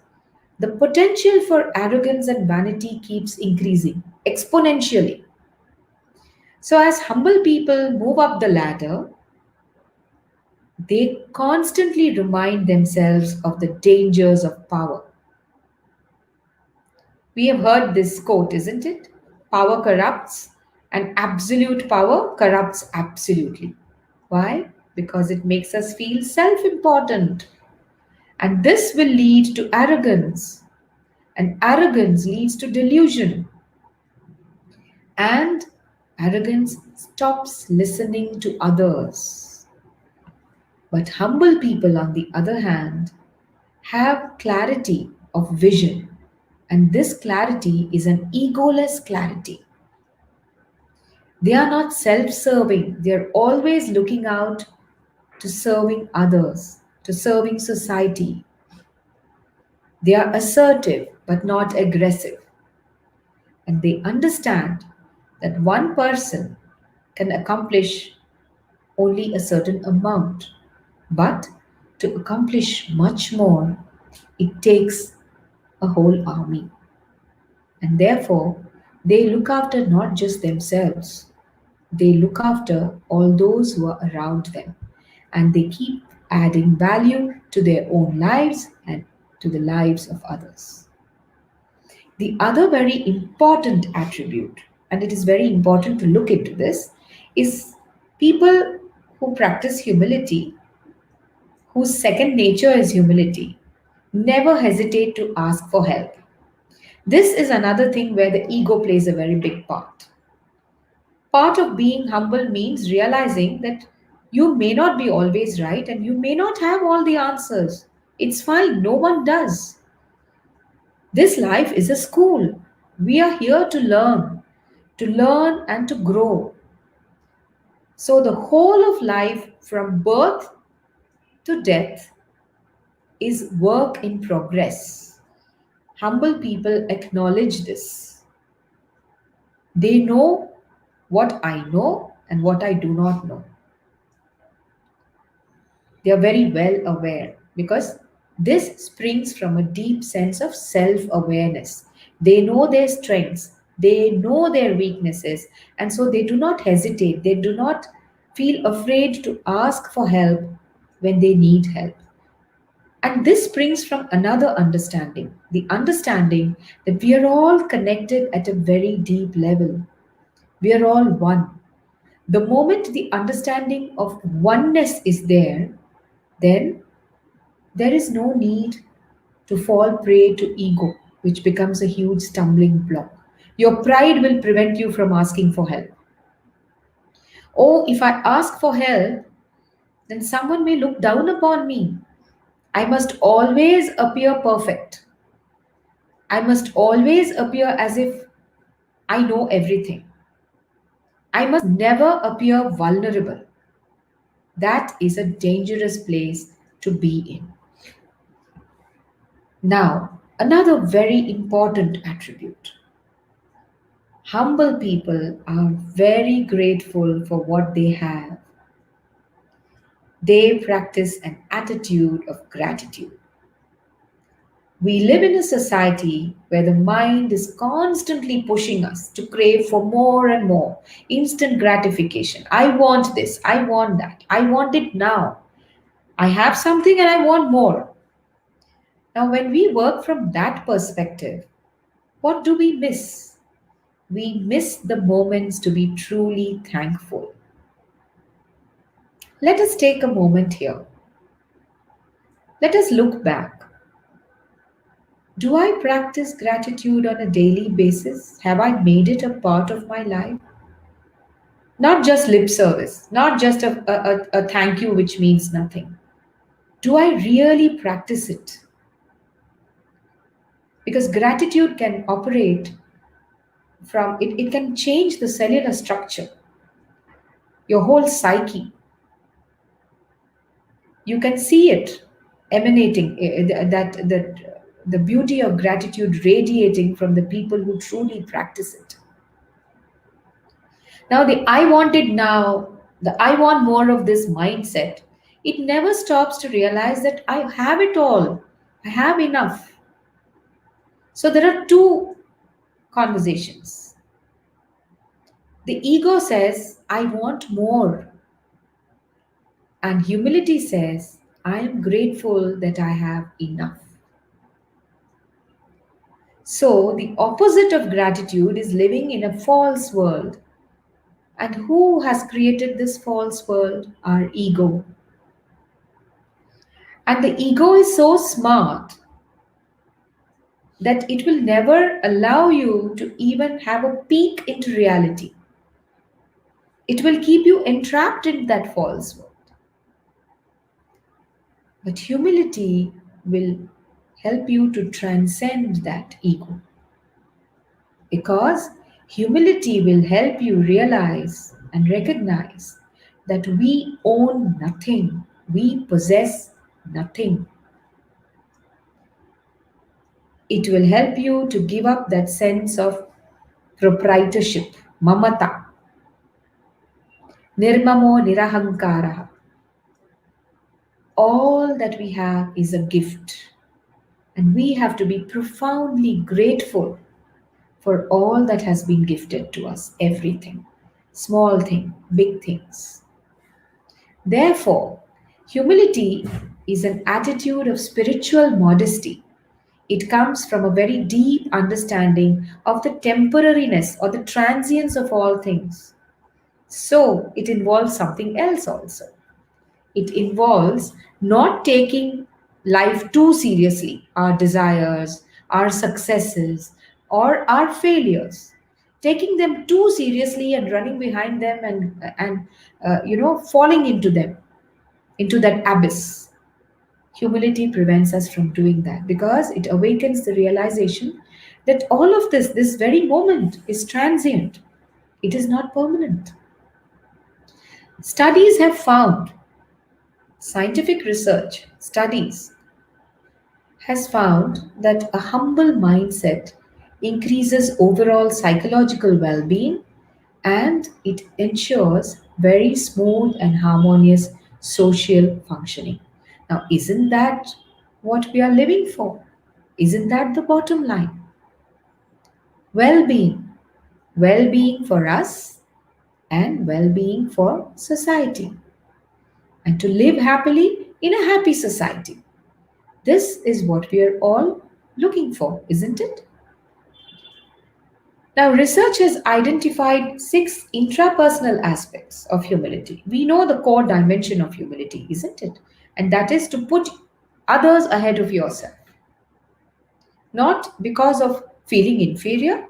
[SPEAKER 1] the potential for arrogance and vanity keeps increasing exponentially. So, as humble people move up the ladder, they constantly remind themselves of the dangers of power. We have heard this quote, isn't it? Power corrupts, and absolute power corrupts absolutely. Why? Because it makes us feel self important. And this will lead to arrogance. And arrogance leads to delusion. And arrogance stops listening to others. But humble people, on the other hand, have clarity of vision. And this clarity is an egoless clarity. They are not self serving, they are always looking out to serving others, to serving society. They are assertive but not aggressive. And they understand that one person can accomplish only a certain amount. But to accomplish much more, it takes a whole army. And therefore, they look after not just themselves, they look after all those who are around them. And they keep adding value to their own lives and to the lives of others. The other very important attribute, and it is very important to look into this, is people who practice humility, whose second nature is humility, never hesitate to ask for help. This is another thing where the ego plays a very big part. Part of being humble means realizing that you may not be always right and you may not have all the answers. It's fine, no one does. This life is a school. We are here to learn and to grow. So, the whole of life from birth to death is work in progress. Humble people acknowledge this. They know what I know and what I do not know. They are very well aware because this springs from a deep sense of self awareness. They know their strengths, they know their weaknesses, and so they do not hesitate, they do not feel afraid to ask for help when they need help. And this springs from another understanding, the understanding that we are all connected at a very deep level. We are all one. The moment the understanding of oneness is there, then there is no need to fall prey to ego, which becomes a huge stumbling block. Your pride will prevent you from asking for help. Oh, if I ask for help, then someone may look down upon me. I must always appear perfect. I must always appear as if I know everything. I must never appear vulnerable. That is a dangerous place to be in. Now, another very important attribute. Humble people are very grateful for what they have. They practice an attitude of gratitude. We live in a society where the mind is constantly pushing us to crave for more and more instant gratification. I want this, I want that, I want it now. I have something and I want more. Now, when we work from that perspective, what do we miss? We miss the moments to be truly thankful. Let us take a moment here. Let us look back. Do I practice gratitude on a daily basis? Have I made it a part of my life? Not just lip service, not just a thank you which means nothing. Do I really practice it? Because gratitude can operate it can change the cellular structure, your whole psyche. You can see it emanating, that the beauty of gratitude radiating from the people who truly practice it. Now, the I want it now, the I want more of this mindset, it never stops to realize that I have it all, I have enough. So, there are two conversations. The ego says, I want more. And humility says, I am grateful that I have enough. So, the opposite of gratitude is living in a false world. And who has created this false world? Our ego. And the ego is so smart that it will never allow you to even have a peek into reality. It will keep you entrapped in that false world. But humility will help you to transcend that ego. Because humility will help you realize and recognize that we own nothing, we possess nothing. It will help you to give up that sense of proprietorship, mamata, nirmamo nirahankara. All that we have is a gift, and we have to be profoundly grateful for all that has been gifted to us, everything, small thing, big things. Therefore, humility is an attitude of spiritual modesty. It comes from a very deep understanding of the temporariness or the transience of all things. So, it involves something else also. It involves not taking life too seriously, our desires, our successes, or our failures. Taking them too seriously and running behind them and falling into them, into that abyss. Humility prevents us from doing that because it awakens the realization that all of this very moment, is transient. It is not permanent. Studies have found, scientific research, studies, has found that a humble mindset increases overall psychological well being and it ensures very smooth and harmonious social functioning. Now, isn't that what we are living for? Isn't that the bottom line? Well being. Well being for us and well being for society. And to live happily in a happy society. This is what we are all looking for, isn't it? Now, research has identified six intrapersonal aspects of humility. We know the core dimension of humility, isn't it? And that is to put others ahead of yourself, not because of feeling inferior,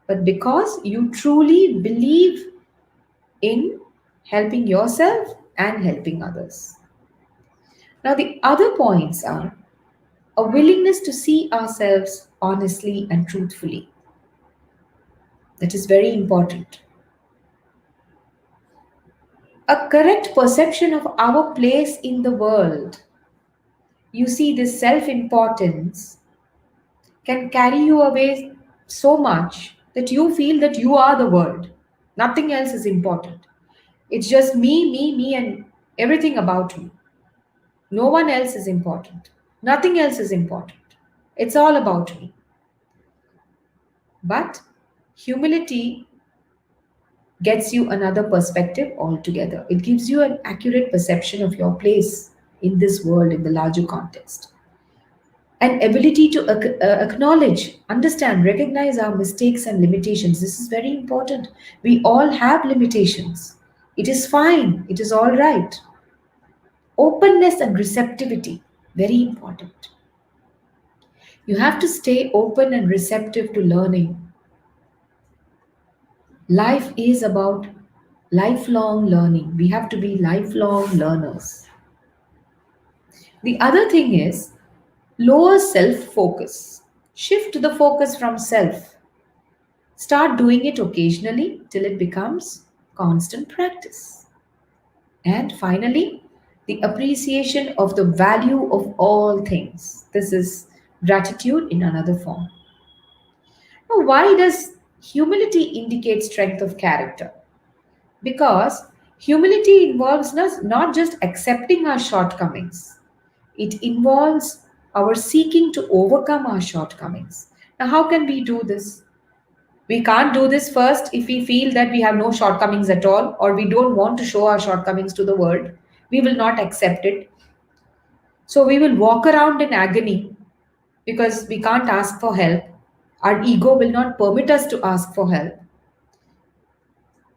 [SPEAKER 1] but because you truly believe in helping yourself and helping others. Now, the other points are a willingness to see ourselves honestly and truthfully. That is very important. A correct perception of our place in the world. You see, this self importance can carry you away so much that you feel that you are the world. Nothing else is important. It's just me, me, me, and everything about me. No one else is important. Nothing else is important. It's all about me. But humility gets you another perspective altogether. It gives you an accurate perception of your place in this world, in the larger context. An ability to acknowledge, understand, recognize our mistakes and limitations. This is very important. We all have limitations. It is fine, it is all right. Openness and receptivity, very important. You have to stay open and receptive to learning. Life is about lifelong learning. We have to be lifelong learners. The other thing is lower self focus. Shift the focus from self. Start doing it occasionally till it becomes constant practice. And finally, the appreciation of the value of all things. This is gratitude in another form. Now, why does humility indicate strength of character? Because humility involves us not just accepting our shortcomings, it involves our seeking to overcome our shortcomings. Now, how can we do this? We can't do this first if we feel that we have no shortcomings at all or we don't want to show our shortcomings to the world. We will not accept it. So we will walk around in agony because we can't ask for help. Our ego will not permit us to ask for help.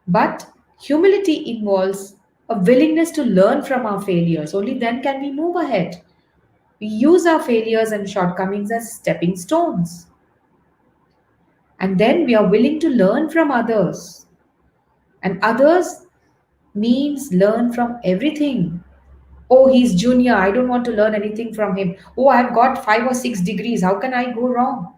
[SPEAKER 1] But humility involves a willingness to learn from our failures. Only then can we move ahead. We use our failures and shortcomings as stepping stones. And then we are willing to learn from others. And others means learn from everything. Oh, he's junior. I don't want to learn anything from him. Oh, I've got 5 or 6 degrees. How can I go wrong?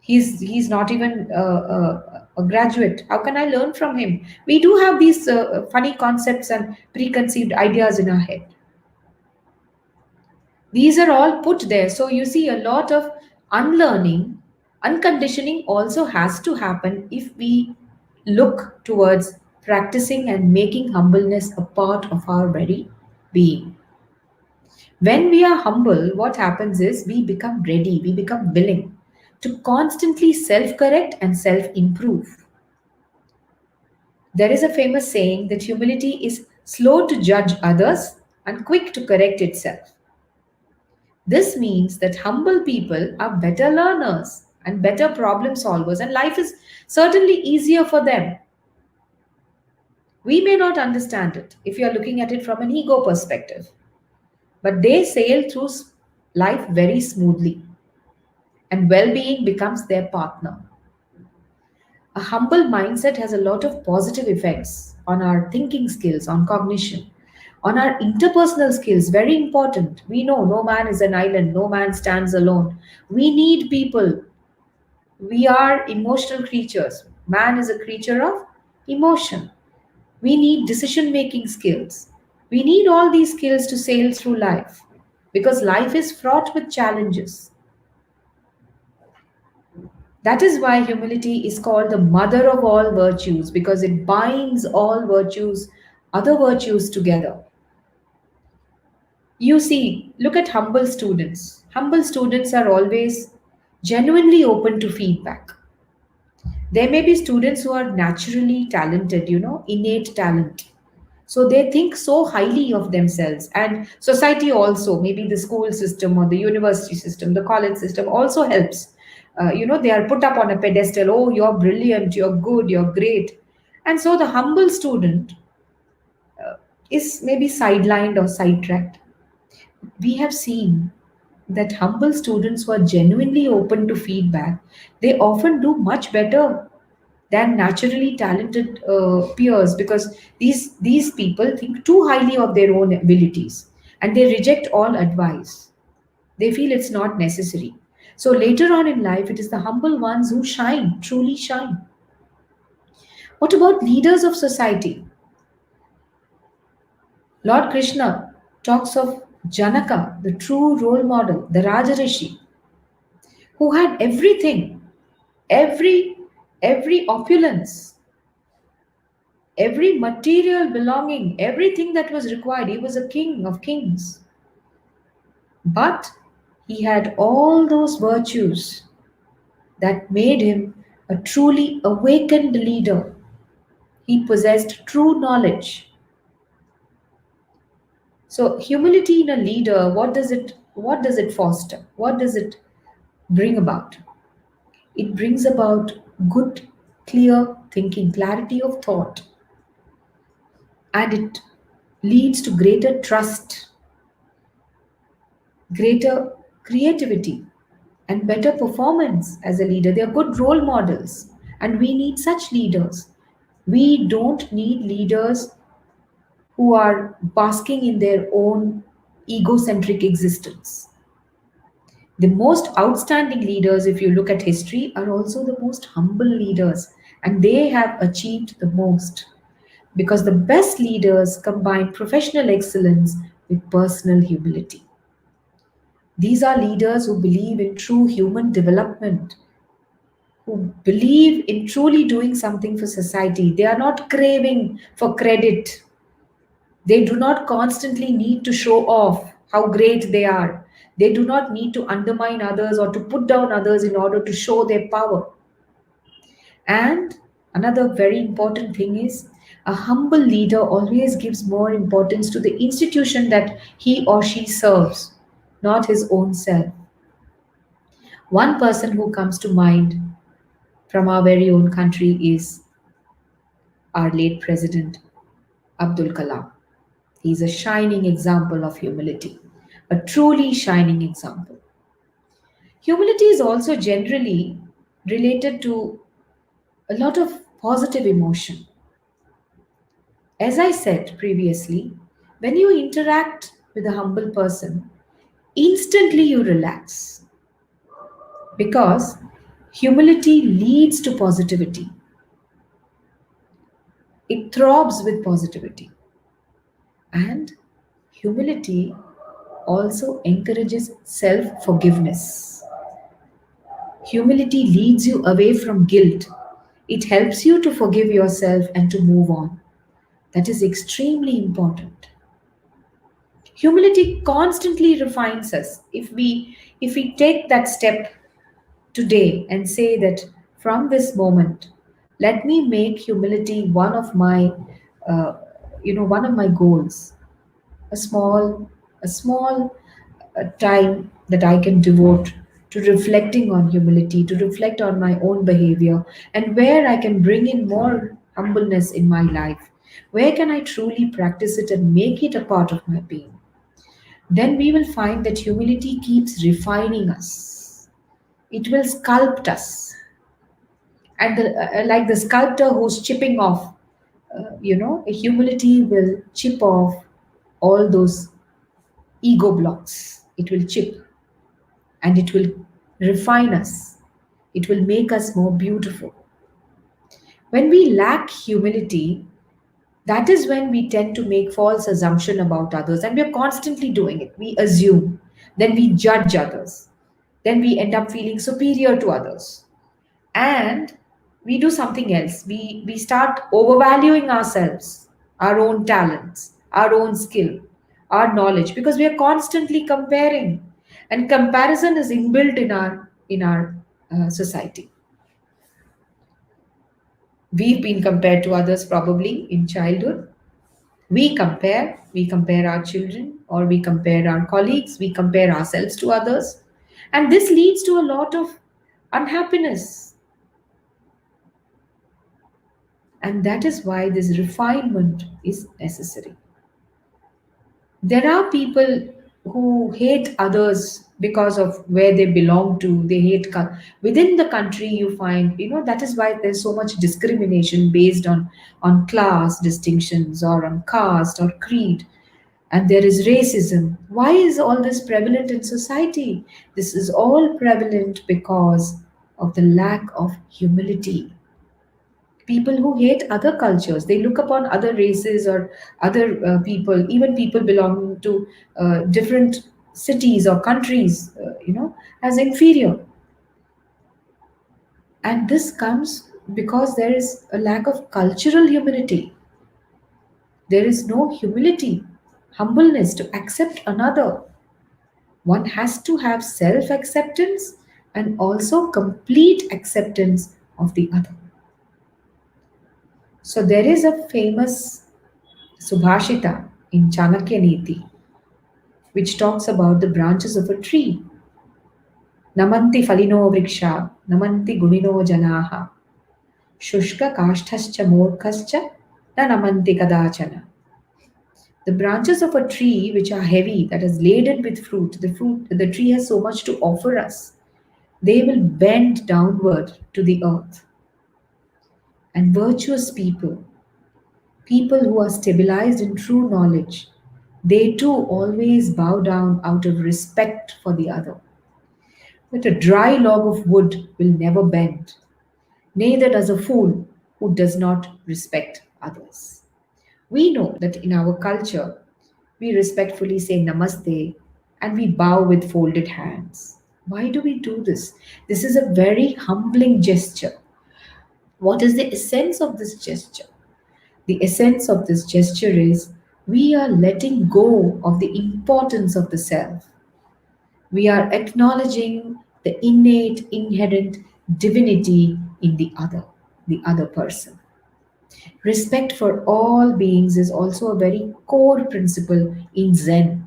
[SPEAKER 1] He's not even a graduate. How can I learn from him? We do have these funny concepts and preconceived ideas in our head. These are all put there. So you see, a lot of unlearning, unconditioning also has to happen if we look towards practicing and making humbleness a part of our very being. When we are humble, what happens is we become ready, we become willing to constantly self correct and self improve. There is a famous saying that humility is slow to judge others and quick to correct itself. This means that humble people are better learners and better problem solvers, and life is certainly easier for them. We may not understand it if you are looking at it from an ego perspective, but they sail through life very smoothly, and well being becomes their partner. A humble mindset has a lot of positive effects on our thinking skills, on cognition, on our interpersonal skills. Very important. We know no man is an island, no man stands alone. We need people. We are emotional creatures. Man is a creature of emotion. We need decision making skills. We need all these skills to sail through life because life is fraught with challenges. That is why humility is called the mother of all virtues because it binds all virtues, other virtues together. You see, look at humble students. Humble students are always genuinely open to feedback. There may be students who are naturally talented, innate talent. So they think so highly of themselves. And society also, maybe the school system or the university system, the college system also helps. They are put up on a pedestal. Oh, you're brilliant, you're good, you're great. And so the humble student is maybe sidelined or sidetracked. We have seen that humble students who are genuinely open to feedback, they often do much better than naturally talented peers, because these people think too highly of their own abilities and they reject all advice. They feel it's not necessary. So later on in life, it is the humble ones who shine, truly shine. What about leaders of society? Lord Krishna talks of Janaka, the true role model, the Rajarishi, who had everything, every every opulence, every material belonging, everything that was required. He was a king of kings. But he had all those virtues that made him a truly awakened leader. He possessed true knowledge. So humility in a leader, what does it foster? What does it bring about? It brings about good, clear thinking, clarity of thought, and it leads to greater trust, greater creativity, and better performance as a leader. They are good role models, and we need such leaders. We don't need leaders who are basking in their own egocentric existence. The most outstanding leaders, if you look at history, are also the most humble leaders, and they have achieved the most because the best leaders combine professional excellence with personal humility. These are leaders who believe in true human development, who believe in truly doing something for society. They are not craving for credit. They do not constantly need to show off how great they are. They do not need to undermine others or to put down others in order to show their power. And another very important thing is a humble leader always gives more importance to the institution that he or she serves, not his own self. One person who comes to mind from our very own country is our late President Abdul Kalam. He's a shining example of humility, a truly shining example. Humility is also generally related to a lot of positive emotion. As I said previously, when you interact with a humble person, instantly you relax because humility leads to positivity. It throbs with positivity. And humility also encourages self forgiveness. Humility leads you away from guilt. It helps you to forgive yourself and to move on. That is extremely important. Humility constantly refines us. If we take that step today and say that from this moment, let me make humility uh, one of my goals, a small time that I can devote to reflecting on humility, to reflect on my own behavior, and where I can bring in more humbleness in my life. Where can I truly practice it and make it a part of my being? Then we will find that humility keeps refining us. It will sculpt us. And like the sculptor who's chipping off, humility will chip off all those ego blocks. It will chip and it will refine us. It will make us more beautiful. When we lack humility, that is when we tend to make false assumption about others, and we are constantly doing it. We assume, then we judge others, then we end up feeling superior to others, and we do something else. We start overvaluing ourselves, our own talents, our own skill, our knowledge, because we are constantly comparing, and comparison is inbuilt in our society. We've been compared to others probably in childhood, We compare our children, or we compare our colleagues, we compare ourselves to others. And this leads to a lot of unhappiness. And that is why this refinement is necessary. There are people who hate others because of where they belong to. They hate within the country. You find, that is why there's so much discrimination based on class distinctions, or on caste or creed. And there is racism. Why is all this prevalent in society? This is all prevalent because of the lack of humility. People who hate other cultures, they look upon other races or other people, even people belonging to different cities or countries, as inferior. And this comes because there is a lack of cultural humility. There is no humility, humbleness to accept another. One has to have self acceptance and also complete acceptance of the other. So there is a famous Subhashita in Chanakya Niti, which talks about the branches of a tree. Namanti falino vriksha, namanti gunino janaha, shushka kashthascha morkhascha, na namanti kadachana. The branches of a tree which are heavy, that is laden with fruit, the tree has so much to offer us. They will bend downward to the earth. And virtuous people, people who are stabilized in true knowledge, they too always bow down out of respect for the other. But a dry log of wood will never bend, neither does a fool who does not respect others. We know that in our culture, we respectfully say namaste and we bow with folded hands. Why do we do this? This is a very humbling gesture. What is the essence of this gesture? The essence of this gesture is we are letting go of the importance of the self. We are acknowledging the innate, inherent divinity in the other person. Respect for all beings is also a very core principle in Zen.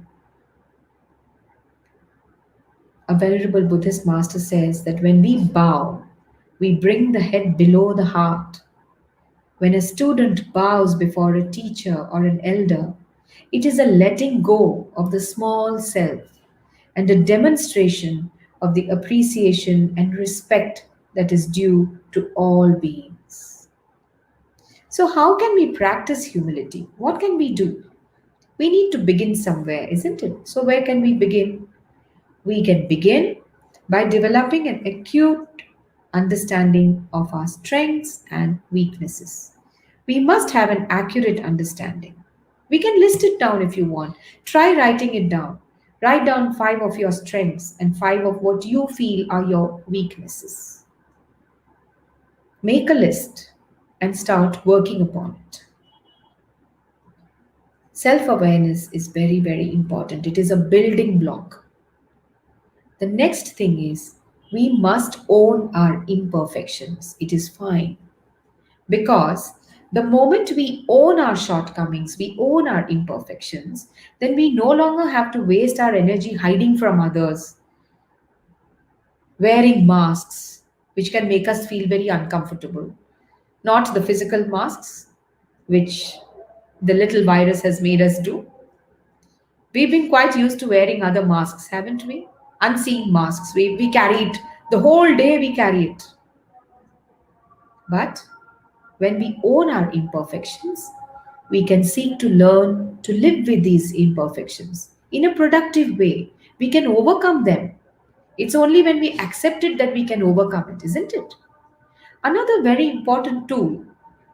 [SPEAKER 1] A venerable Buddhist master says that when we bow, we bring the head below the heart. When a student bows before a teacher or an elder, it is a letting go of the small self and a demonstration of the appreciation and respect that is due to all beings. So, how can we practice humility? What can we do? We need to begin somewhere, isn't it? So, where can we begin? We can begin by developing an acute understanding of our strengths and weaknesses. We must have an accurate understanding. We can list it down if you want. Try writing it down. Write down 5 of your strengths and 5 of what you feel are your weaknesses. Make a list and start working upon it. Self awareness is very, very important. It is a building block. The next thing is we must own our imperfections. It is fine. Because the moment we own our shortcomings, we own our imperfections, then we no longer have to waste our energy hiding from others, wearing masks, which can make us feel very uncomfortable. Not the physical masks, which the little virus has made us do. We've been quite used to wearing other masks, haven't we? Unseen masks. We carry it the whole day, we carry it. But when we own our imperfections, we can seek to learn to live with these imperfections in a productive way. We can overcome them. It's only when we accept it that we can overcome it, isn't it? Another very important tool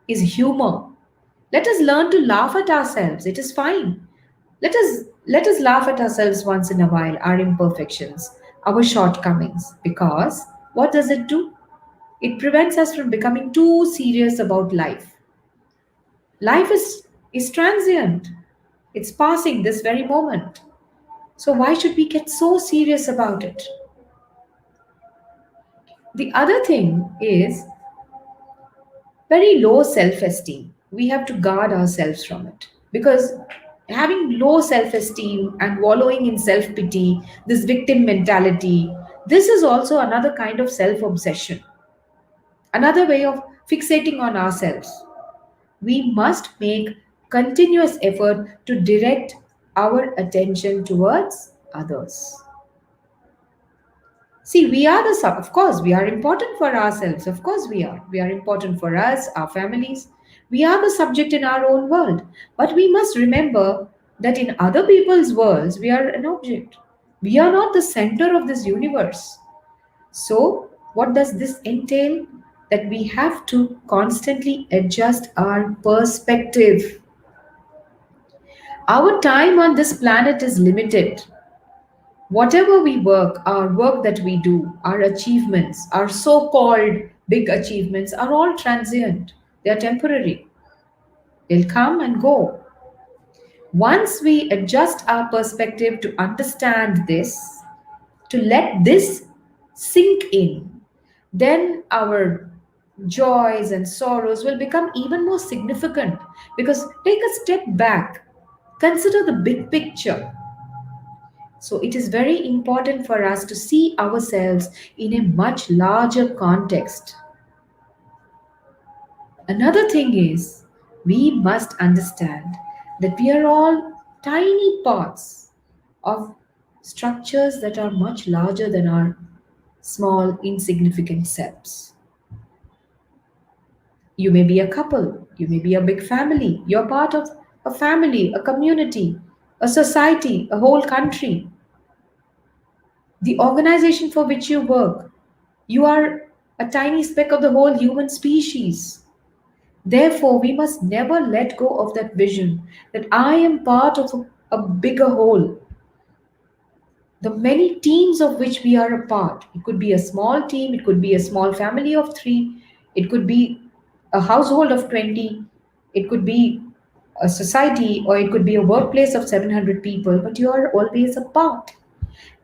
[SPEAKER 1] is humor. Let us learn to laugh at ourselves. It is fine. Let us laugh at ourselves once in a while, our imperfections, our shortcomings, because what does it do? It prevents us from becoming too serious about life. Life is transient. It's passing this very moment. So why should we get so serious about it? The other thing is very low self esteem. We have to guard ourselves from it. Because having low self esteem and wallowing in self pity, this victim mentality, this is also another kind of self obsession, another way of fixating on ourselves. We must make continuous effort to direct our attention towards others. See, we are the sub, of course, we are important for ourselves. Of course, we are. We are important for us, our families. We are the subject in our own world. But we must remember that in other people's worlds, we are an object. We are not the center of this universe. So, what does this entail? That we have to constantly adjust our perspective. Our time on this planet is limited. Whatever we work, our work that we do, our achievements, our so called big achievements are all transient. They are temporary. They'll come and go. Once we adjust our perspective to understand this, to let this sink in, then our joys and sorrows will become even more significant. Because take a step back, consider the big picture. So it is very important for us to see ourselves in a much larger context. Another thing is, we must understand that we are all tiny parts of structures that are much larger than our small, insignificant selves. You may be a couple, you may be a big family, you're part of a family, a community, a society, a whole country, the organization for which you work. You are a tiny speck of the whole human species. Therefore, we must never let go of that vision that I am part of a bigger whole, the many teams of which we are a part. It could be a small team, it could be a small family of three, it could be a household of 20, it could be a society, or it could be a workplace of 700 people, but you are always a part.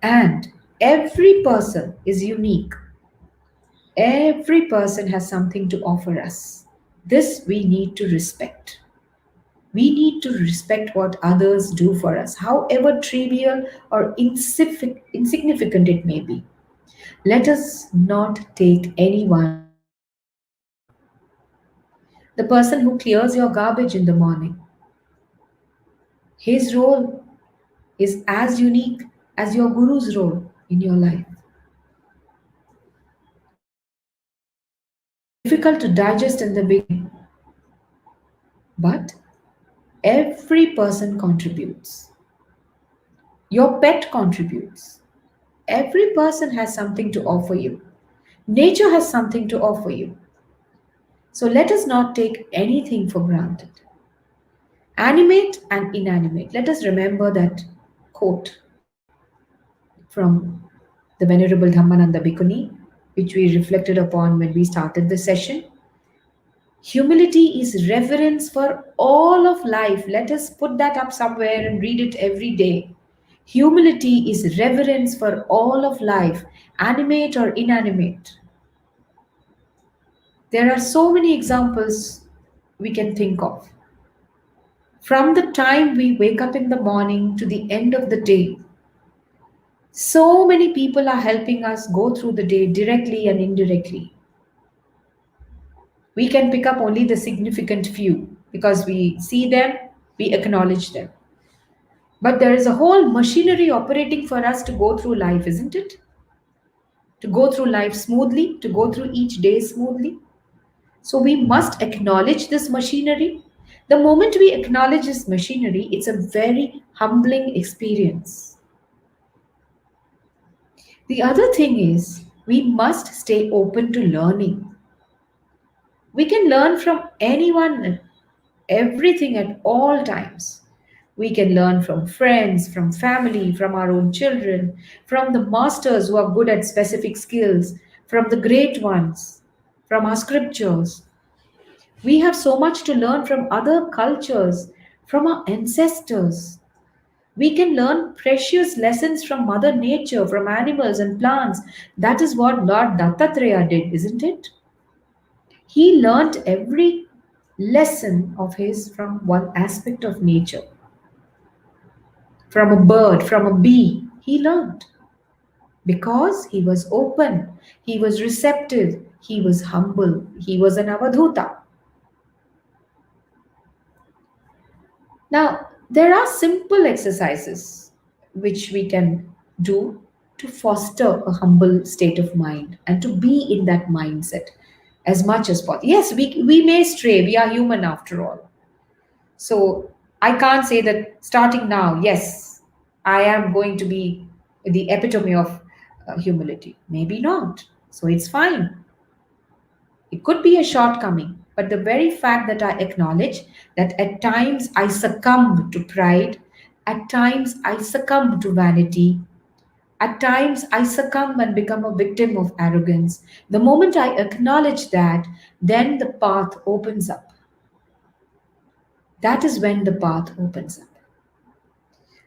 [SPEAKER 1] And every person is unique. Every person has something to offer us. This we need to respect. We need to respect what others do for us, however trivial or insignificant it may be. Let us not take anyone for granted. The person who clears your garbage in the morning, his role is as unique as your guru's role in your life. It may be difficult to digest in the beginning, but every person contributes. Your pet contributes. Every person has something to offer you. Nature has something to offer you. So let us not take anything for granted. Animate and inanimate. Let us remember that quote from the Venerable Dhammananda Bhikkhuni, which we reflected upon when we started the session. Humility is reverence for all of life. Let us put that up somewhere and read it every day. Humility is reverence for all of life, animate or inanimate. There are so many examples we can think of. From the time we wake up in the morning to the end of the day, so many people are helping us go through the day directly and indirectly. We can pick up only the significant few because we see them, we acknowledge them. But there is a whole machinery operating for us to go through life, isn't it? To go through life smoothly, to go through each day smoothly. So we must acknowledge this machinery. The moment we acknowledge this machinery, it's a very humbling experience. The other thing is, we must stay open to learning. We can learn from anyone, everything at all times. We can learn from friends, from family, from our own children, from the masters who are good at specific skills, from the great ones, from our scriptures. We have so much to learn from other cultures, from our ancestors. We can learn precious lessons from Mother Nature, from animals and plants. That is what Lord Dattatreya did, isn't it? He learnt every lesson of his from one aspect of nature, from a bird, from a bee. He learned because he was open, he was receptive, he was humble, he was an avadhuta. Now, there are simple exercises which we can do to foster a humble state of mind and to be in that mindset as much as possible. Yes, we may stray, we are human after all. So I can't say that starting now, yes, I am going to be the epitome of humility. Maybe not. So it's fine. It could be a shortcoming, but the very fact that I acknowledge that at times I succumb to pride, at times I succumb to vanity, at times I succumb and become a victim of arrogance. The moment I acknowledge that, then the path opens up. That is when the path opens up.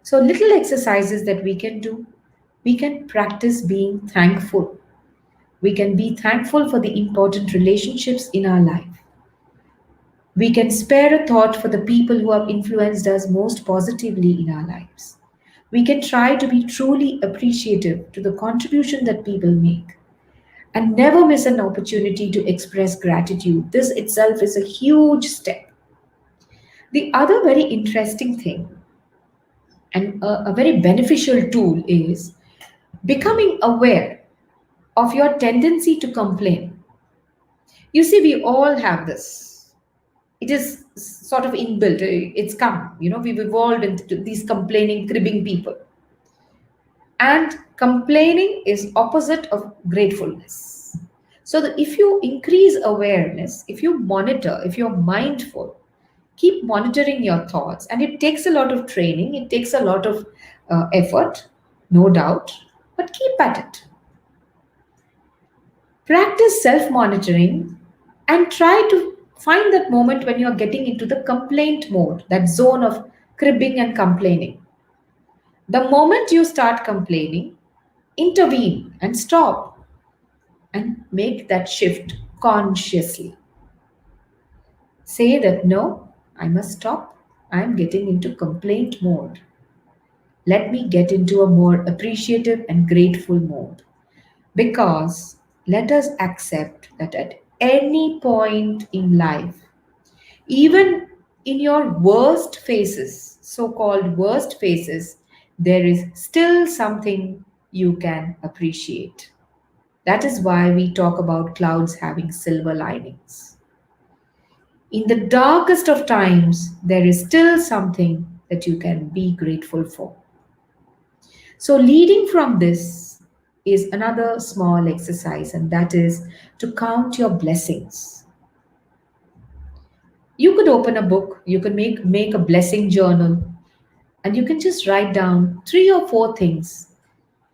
[SPEAKER 1] So, little exercises that we can do. We can practice being thankful. We can be thankful for the important relationships in our life. We can spare a thought for the people who have influenced us most positively in our lives. We can try to be truly appreciative to the contribution that people make and never miss an opportunity to express gratitude. This itself is a huge step. The other very interesting thing and a very beneficial tool is becoming aware of your tendency to complain. You see, we all have this. It is sort of inbuilt. It's come. We've evolved into these complaining, cribbing people. And complaining is opposite of gratefulness. So that if you increase awareness, if you monitor, if you're mindful, keep monitoring your thoughts. And it takes a lot of training. It takes a lot of effort, no doubt. But keep at it. Practice self monitoring and try to find that moment when you're getting into the complaint mode, that zone of cribbing and complaining. The moment you start complaining, intervene and stop and make that shift consciously. Say that no, I must stop. I'm getting into complaint mode. Let me get into a more appreciative and grateful mode. Because let us accept that at any point in life, even in your worst phases, so called worst phases, there is still something you can appreciate. That is why we talk about clouds having silver linings. In the darkest of times, there is still something that you can be grateful for. So, leading from this is another small exercise, and that is to count your blessings. You could open a book, you could make a blessing journal, and you can just write down 3 or 4 things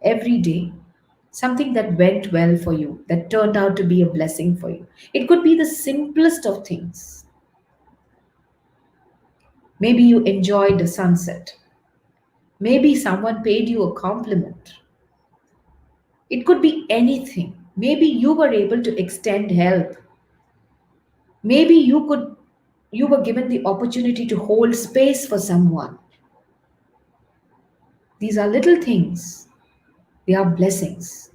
[SPEAKER 1] every day. Something that went well for you, that turned out to be a blessing for you. It could be the simplest of things. Maybe you enjoyed the sunset. Maybe someone paid you a compliment. It could be anything. Maybe you were able to extend help. Maybe you were given the opportunity to hold space for someone. These are little things. They are blessings.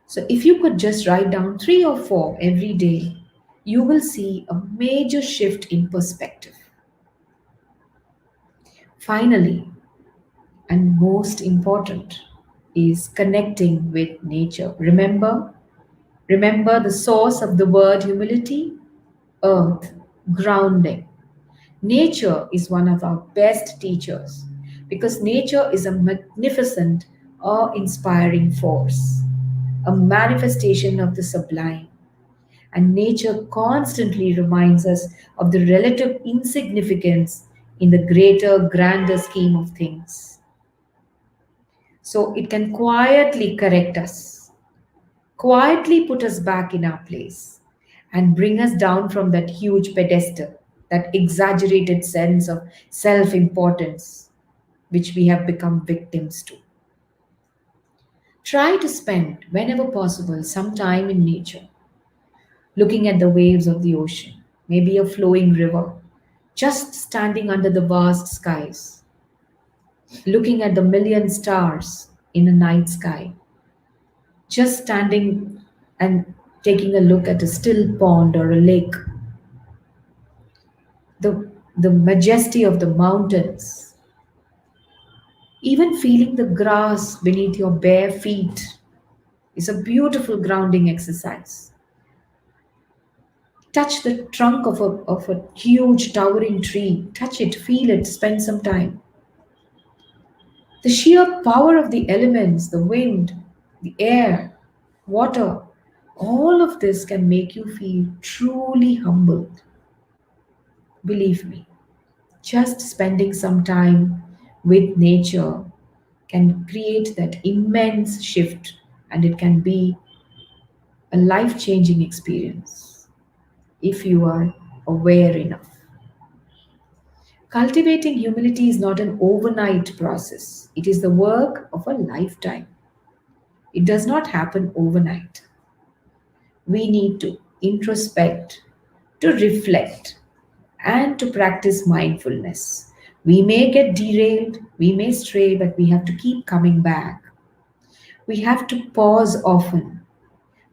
[SPEAKER 1] So if you could just write down 3 or 4 every day, you will see a major shift in perspective. Finally, and most important, is connecting with nature. Remember the source of the word humility? Earth, grounding. Nature is one of our best teachers because nature is a magnificent, awe-inspiring force, a manifestation of the sublime. And nature constantly reminds us of the relative insignificance in the greater, grander scheme of things. So it can quietly correct us, quietly put us back in our place, and bring us down from that huge pedestal, that exaggerated sense of self importance, which we have become victims to. Try to spend, whenever possible, some time in nature, looking at the waves of the ocean. maybe a flowing river, just standing under the vast skies, looking at the million stars in a night sky, just standing and taking a look at a still pond or a lake, the majesty of the mountains, even feeling the grass beneath your bare feet is a beautiful grounding exercise. Touch the trunk of a huge towering tree, touch it, feel it, spend some time. The sheer power of the elements, the wind, the air, water, all of this can make you feel truly humbled. Believe me, just spending some time with nature can create that immense shift, and it can be a life changing experience if you are aware enough. Cultivating humility is not an overnight process, it is the work of a lifetime. It does not happen overnight. We need to introspect, to reflect, and to practice mindfulness. We may get derailed, we may stray, but we have to keep coming back. We have to pause often.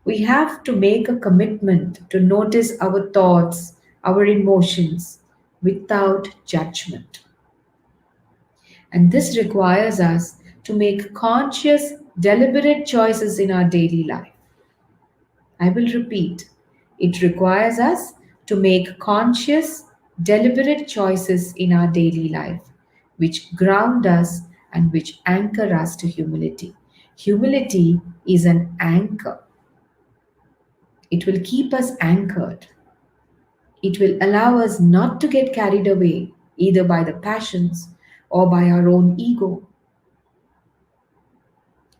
[SPEAKER 1] We have to make a commitment to notice our thoughts, our emotions without judgment. And this requires us to make conscious, deliberate choices in our daily life. I will repeat, it requires us to make conscious, deliberate choices in our daily life, which ground us and which anchor us to humility. Humility is an anchor, it will keep us anchored. It will allow us not to get carried away either by the passions or by our own ego.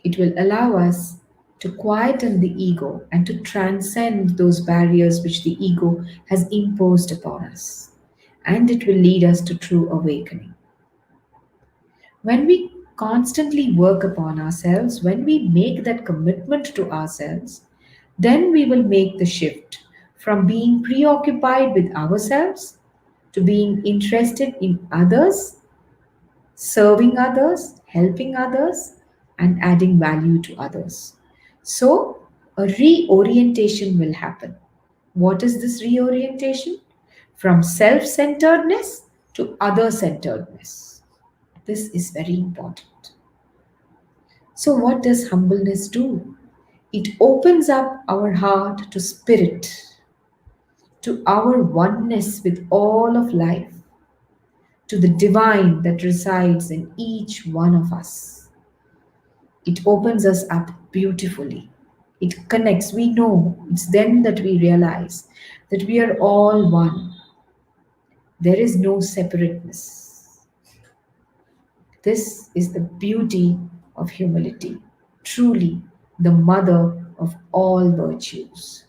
[SPEAKER 1] It will allow us to quieten the ego and to transcend those barriers which the ego has imposed upon us. And it will lead us to true awakening. When we constantly work upon ourselves, when we make that commitment to ourselves, then we will make the shift from being preoccupied with ourselves to being interested in others, serving others, helping others, and adding value to others. So, a reorientation will happen. What is this reorientation? From self centeredness to other centeredness. This is very important. So, what does humbleness do? It opens up our heart to spirit, to our oneness with all of life, to the divine that resides in each one of us. It opens us up beautifully. It connects. We know it's then that we realize that we are all one. There is no separateness. This is the beauty of humility, truly the mother of all virtues.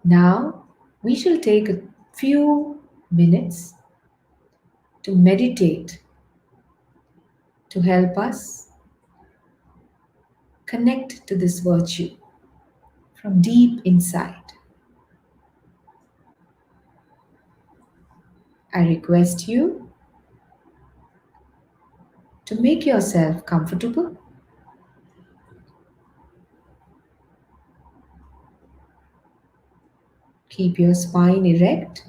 [SPEAKER 1] Now, we shall take a few minutes to meditate to help us connect to this virtue from deep inside. I request you to make yourself comfortable. Keep your spine erect.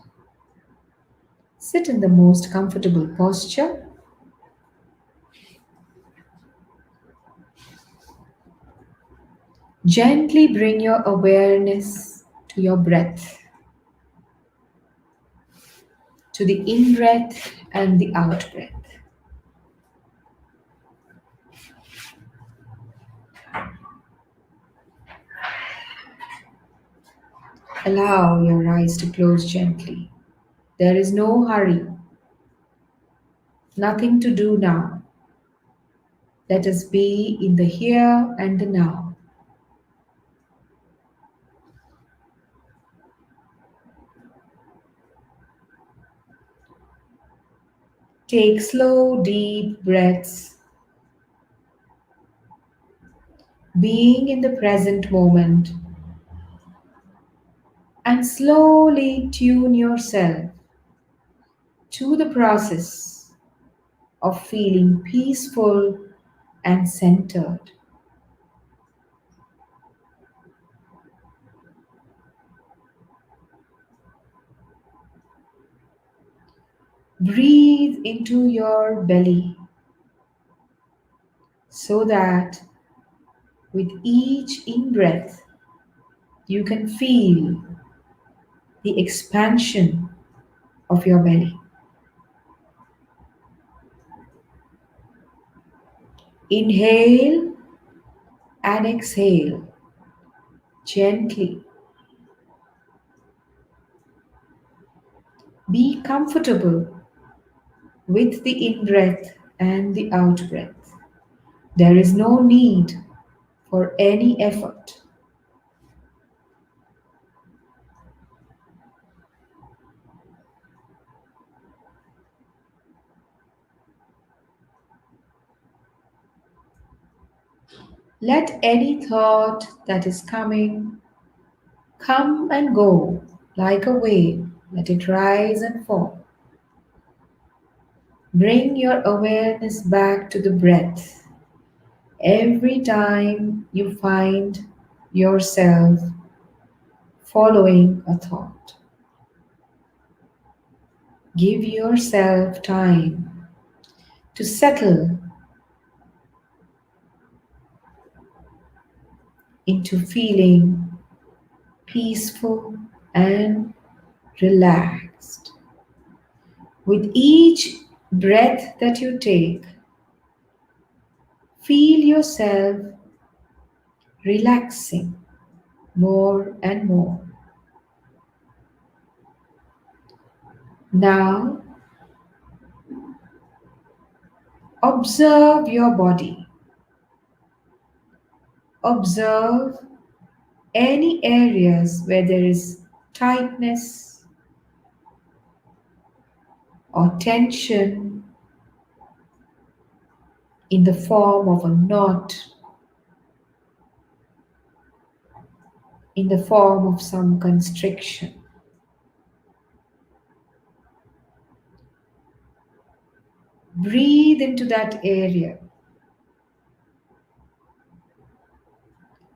[SPEAKER 1] Sit in the most comfortable posture. Gently bring your awareness to your breath, to the in breath and the out breath. Allow your eyes to close gently. There is no hurry, nothing to do now. Let us be in the here and the now. Take slow, deep breaths, being in the present moment and slowly tune yourself to the process of feeling peaceful and centered. Breathe into your belly so that with each in breath you can feel the expansion of your belly. Inhale and exhale gently. Be comfortable with the in breath and the out breath. There is no need for any effort. Let any thought that is coming come and go like a wave. Let it rise and fall. Bring your awareness back to the breath every time you find yourself following a thought. Give yourself time to settle into feeling peaceful and relaxed. With each breath that you take, feel yourself relaxing more and more. Now, observe your body. Observe any areas where there is tightness or tension in the form of a knot, in the form of some constriction. Breathe into that area.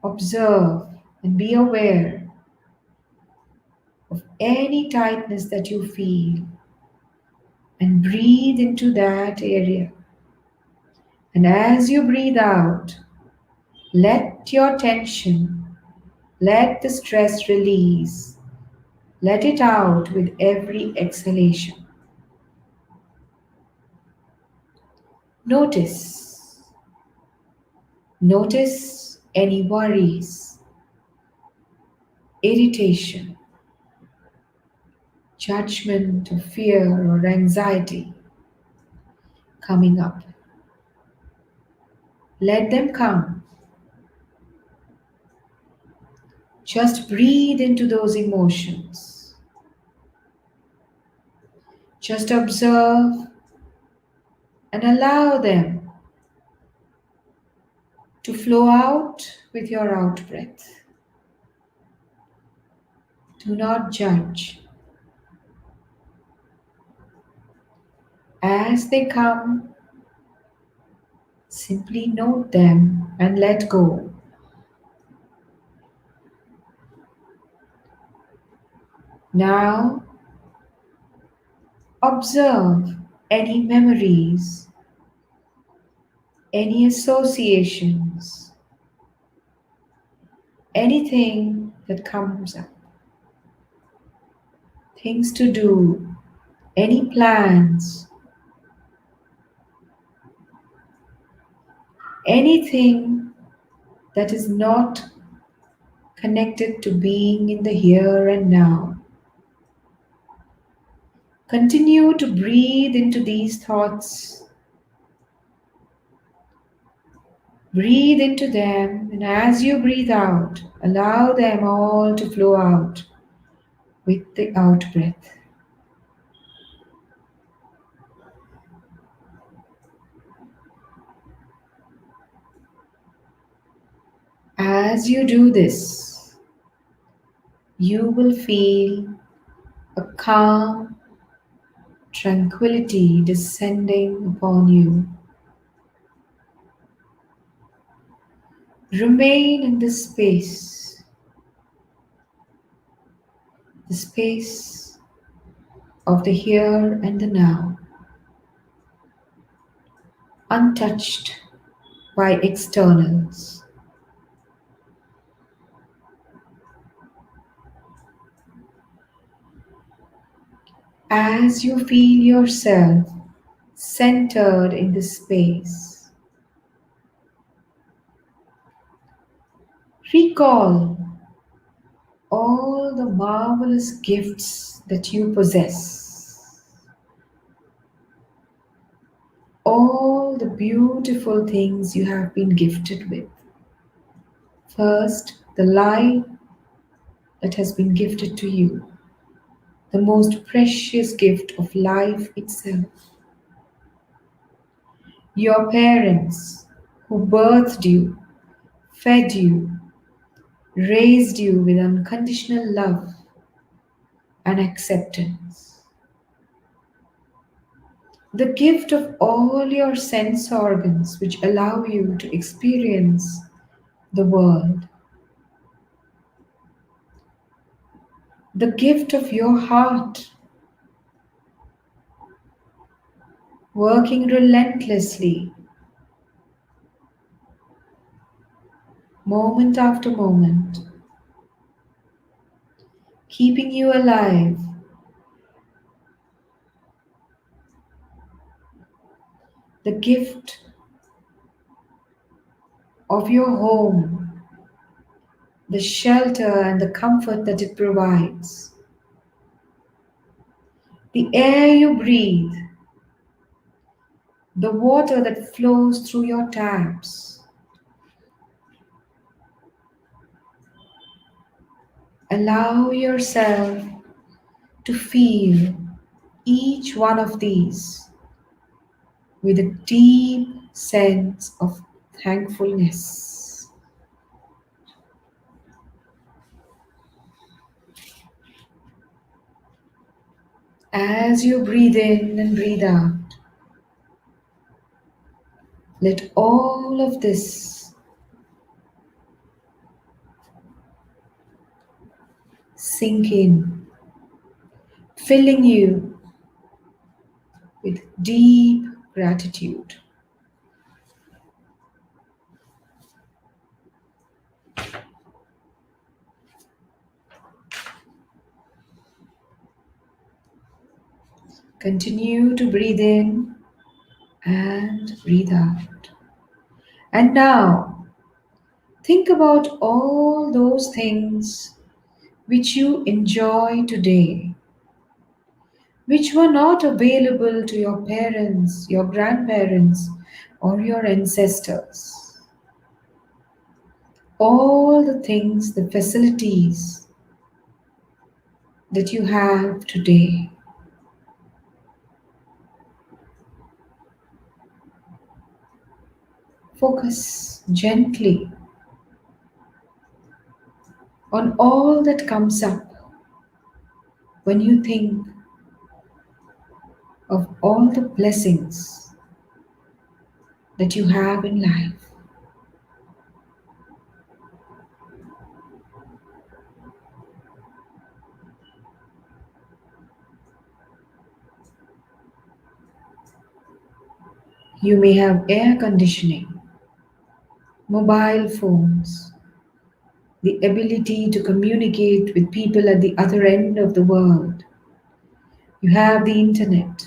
[SPEAKER 1] Observe and be aware of any tightness that you feel and breathe into that area. And as you breathe out, let your tension, let the stress release. Let it out with every exhalation. Notice. Notice any worries, irritation, judgment, or fear, or anxiety coming up. Let them come. Just breathe into those emotions. Just observe and allow them to flow out with your out breath. Do not judge. As they come, simply note them and let go. Now, observe any memories, any associations, anything that comes up, things to do, any plans, anything that is not connected to being in the here and now. Continue to breathe into these thoughts. Breathe into them, and as you breathe out, allow them all to flow out with the out breath. As you do this, you will feel a calm tranquility descending upon you. Remain in this space, the space of the here and the now, untouched by externals. As you feel yourself centered in this space, recall all the marvelous gifts that you possess, all the beautiful things you have been gifted with. First, the life that has been gifted to you, the most precious gift of life itself. Your parents who birthed you, fed you, raised you with unconditional love and acceptance. The gift of all your sense organs which allow you to experience the world. The gift of your heart working relentlessly, moment after moment, keeping you alive. The gift of your home, the shelter and the comfort that it provides, the air you breathe, the water that flows through your taps. Allow yourself to feel each one of these with a deep sense of thankfulness. As you breathe in and breathe out, let all of this sink in, filling you with deep gratitude. Continue to breathe in and breathe out. And now, think about all those things which you enjoy today, which were not available to your parents, your grandparents, or your ancestors. All the things, the facilities that you have today. Focus gently on all that comes up when you think of all the blessings that you have in life. You may have air conditioning, mobile phones, the ability to communicate with people at the other end of the world. You have the internet.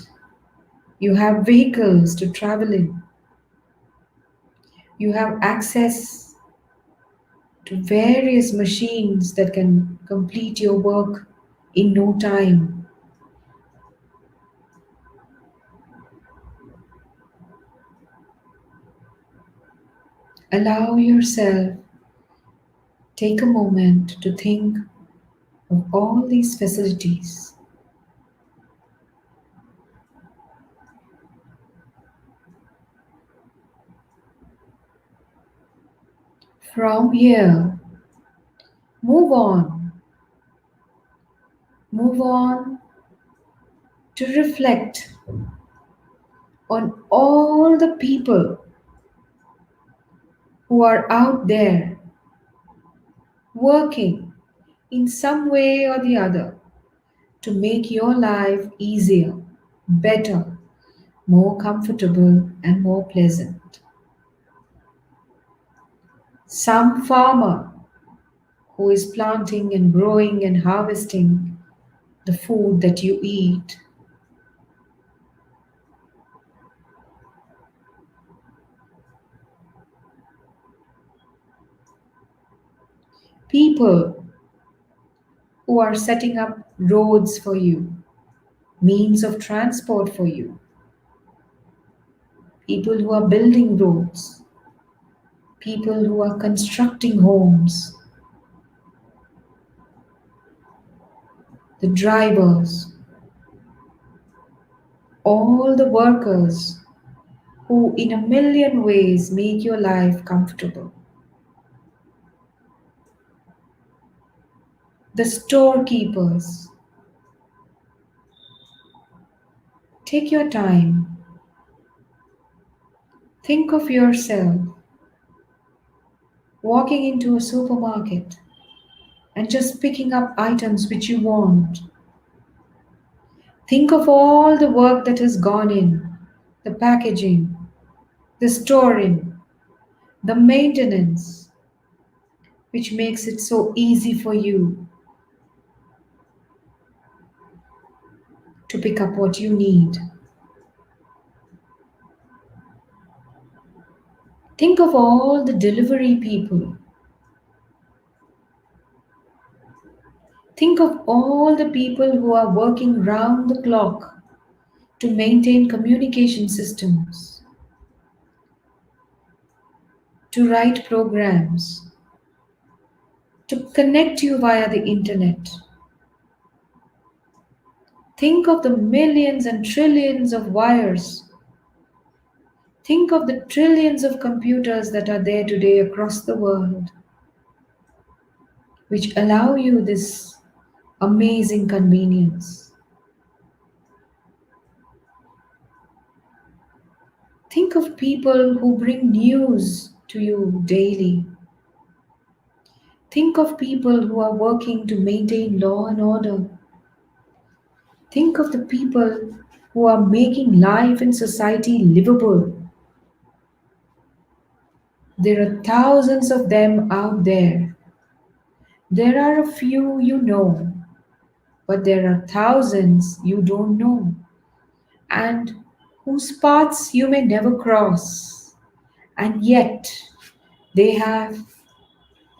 [SPEAKER 1] You have vehicles to travel in. You have access to various machines that can complete your work in no time. Allow yourself, take a moment to think of all these facilities. From here, move on Move on to reflect on all the people who are out there working in some way or the other to make your life easier, better, more comfortable, and more pleasant. Some farmer who is planting and growing and harvesting the food that you eat. People who are setting up roads for you, means of transport for you. People who are building roads, people who are constructing homes, the drivers, all the workers who in a million ways make your life comfortable. The storekeepers. Take your time. Think of yourself walking into a supermarket and just picking up items which you want. Think of all the work that has gone in, the packaging, the storing, the maintenance, which makes it so easy for you to pick up what you need. Think of all the delivery people. Think of all the people who are working round the clock to maintain communication systems, to write programs, to connect you via the internet. Think of the millions and trillions of wires. Think of the trillions of computers that are there today across the world, which allow you this amazing convenience. Think of people who bring news to you daily. Think of people who are working to maintain law and order. Think of the people who are making life in society livable. There are thousands of them out there. There are a few you know, but there are thousands you don't know, and whose paths you may never cross. And yet, they have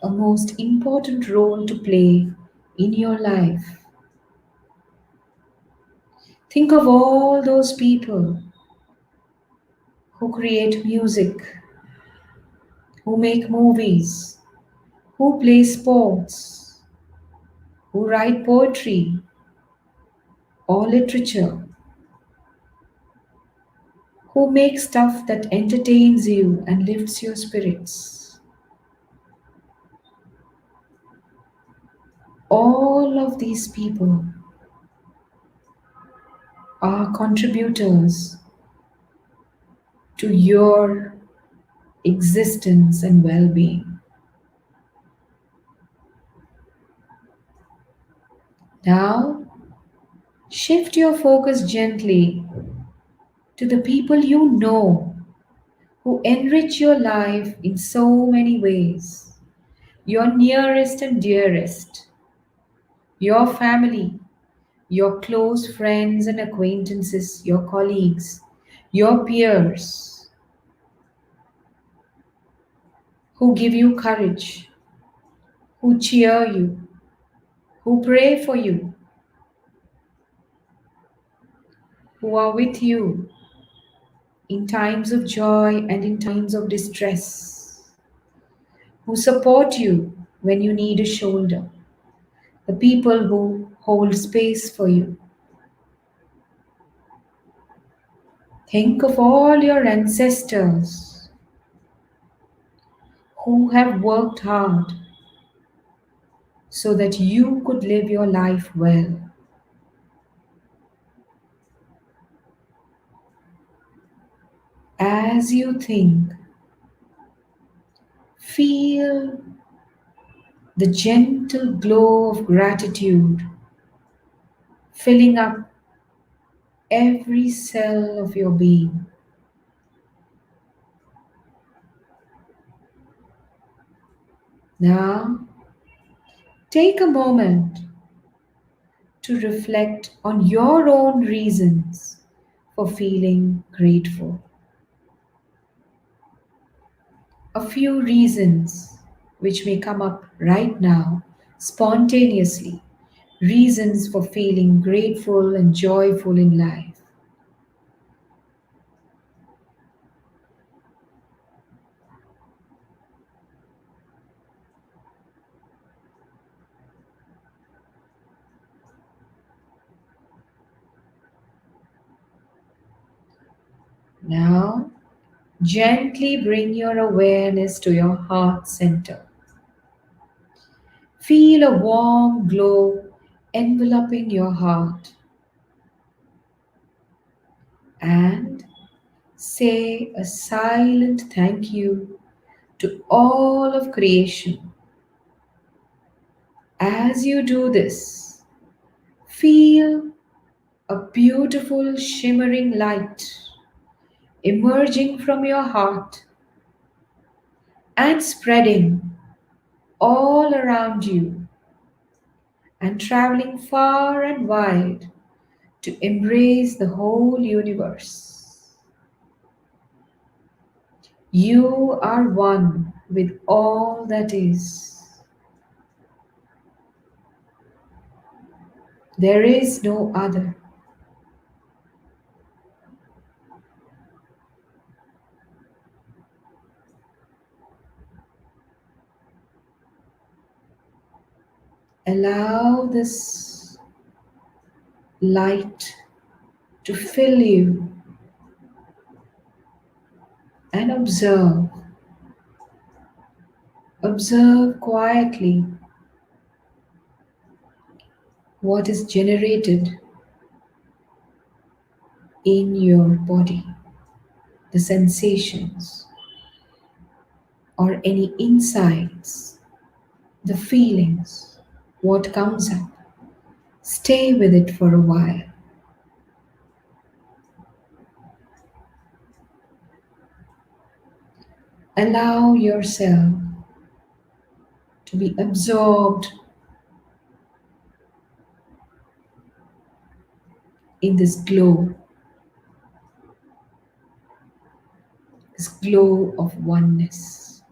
[SPEAKER 1] a most important role to play in your life. Think of all those people who create music, who make movies, who play sports, who write poetry or literature, who make stuff that entertains you and lifts your spirits. All of these people are contributors to your existence and well-being. Now, shift your focus gently to the people you know who enrich your life in so many ways. Your nearest and dearest, your family, your close friends and acquaintances, your colleagues, your peers, who give you courage, who cheer you, who pray for you, who are with you in times of joy and in times of distress, who support you when you need a shoulder, the people who hold space for you. Think of all your ancestors who have worked hard so that you could live your life well. As you think, feel the gentle glow of gratitude filling up every cell of your being. Now, take a moment to reflect on your own reasons for feeling grateful. A few reasons which may come up right now spontaneously, reasons for feeling grateful and joyful in life. Now, gently bring your awareness to your heart center. Feel a warm glow enveloping your heart and say a silent thank you to all of creation. As you do this, feel a beautiful shimmering light emerging from your heart and spreading all around you and traveling far and wide to embrace the whole universe. You are one with all that is. There is no other. Allow this light to fill you and observe. Observe quietly what is generated in your body, the sensations or any insights, the feelings, what comes up. Stay with it for a while. Allow yourself to be absorbed in this glow of oneness,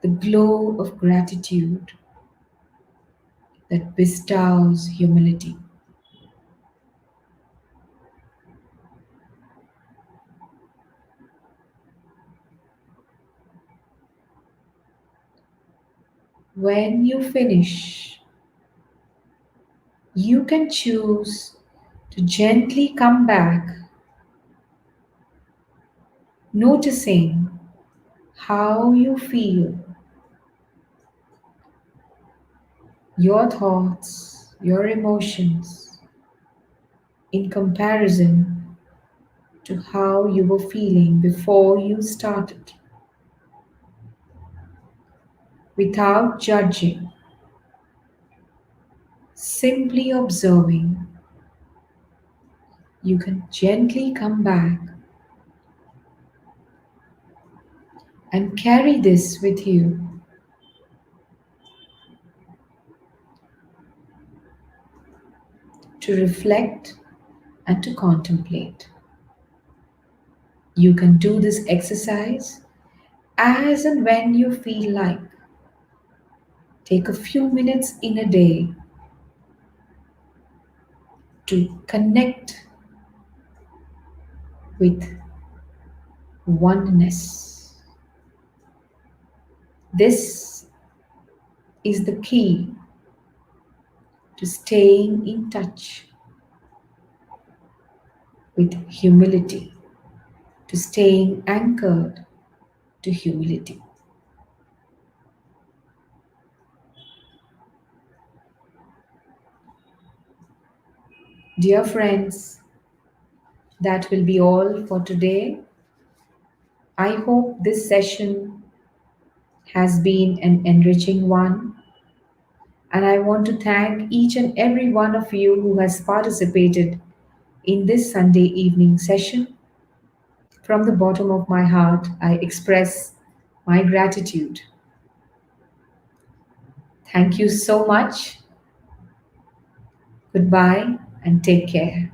[SPEAKER 1] the glow of gratitude that bestows humility. When you finish, you can choose to gently come back, noticing how you feel, your thoughts, your emotions, in comparison to how you were feeling before you started. Without judging, simply observing, you can gently come back and carry this with you to reflect and to contemplate. You can do this exercise as and when you feel like. Take a few minutes in a day to connect with oneness. This is the key to staying in touch with humility, to staying anchored to humility. Dear friends, that will be all for today. I hope this session has been an enriching one, and I want to thank each and every one of you who has participated in this Sunday evening session. From the bottom of my heart, I express my gratitude. Thank you so much. Goodbye and take care.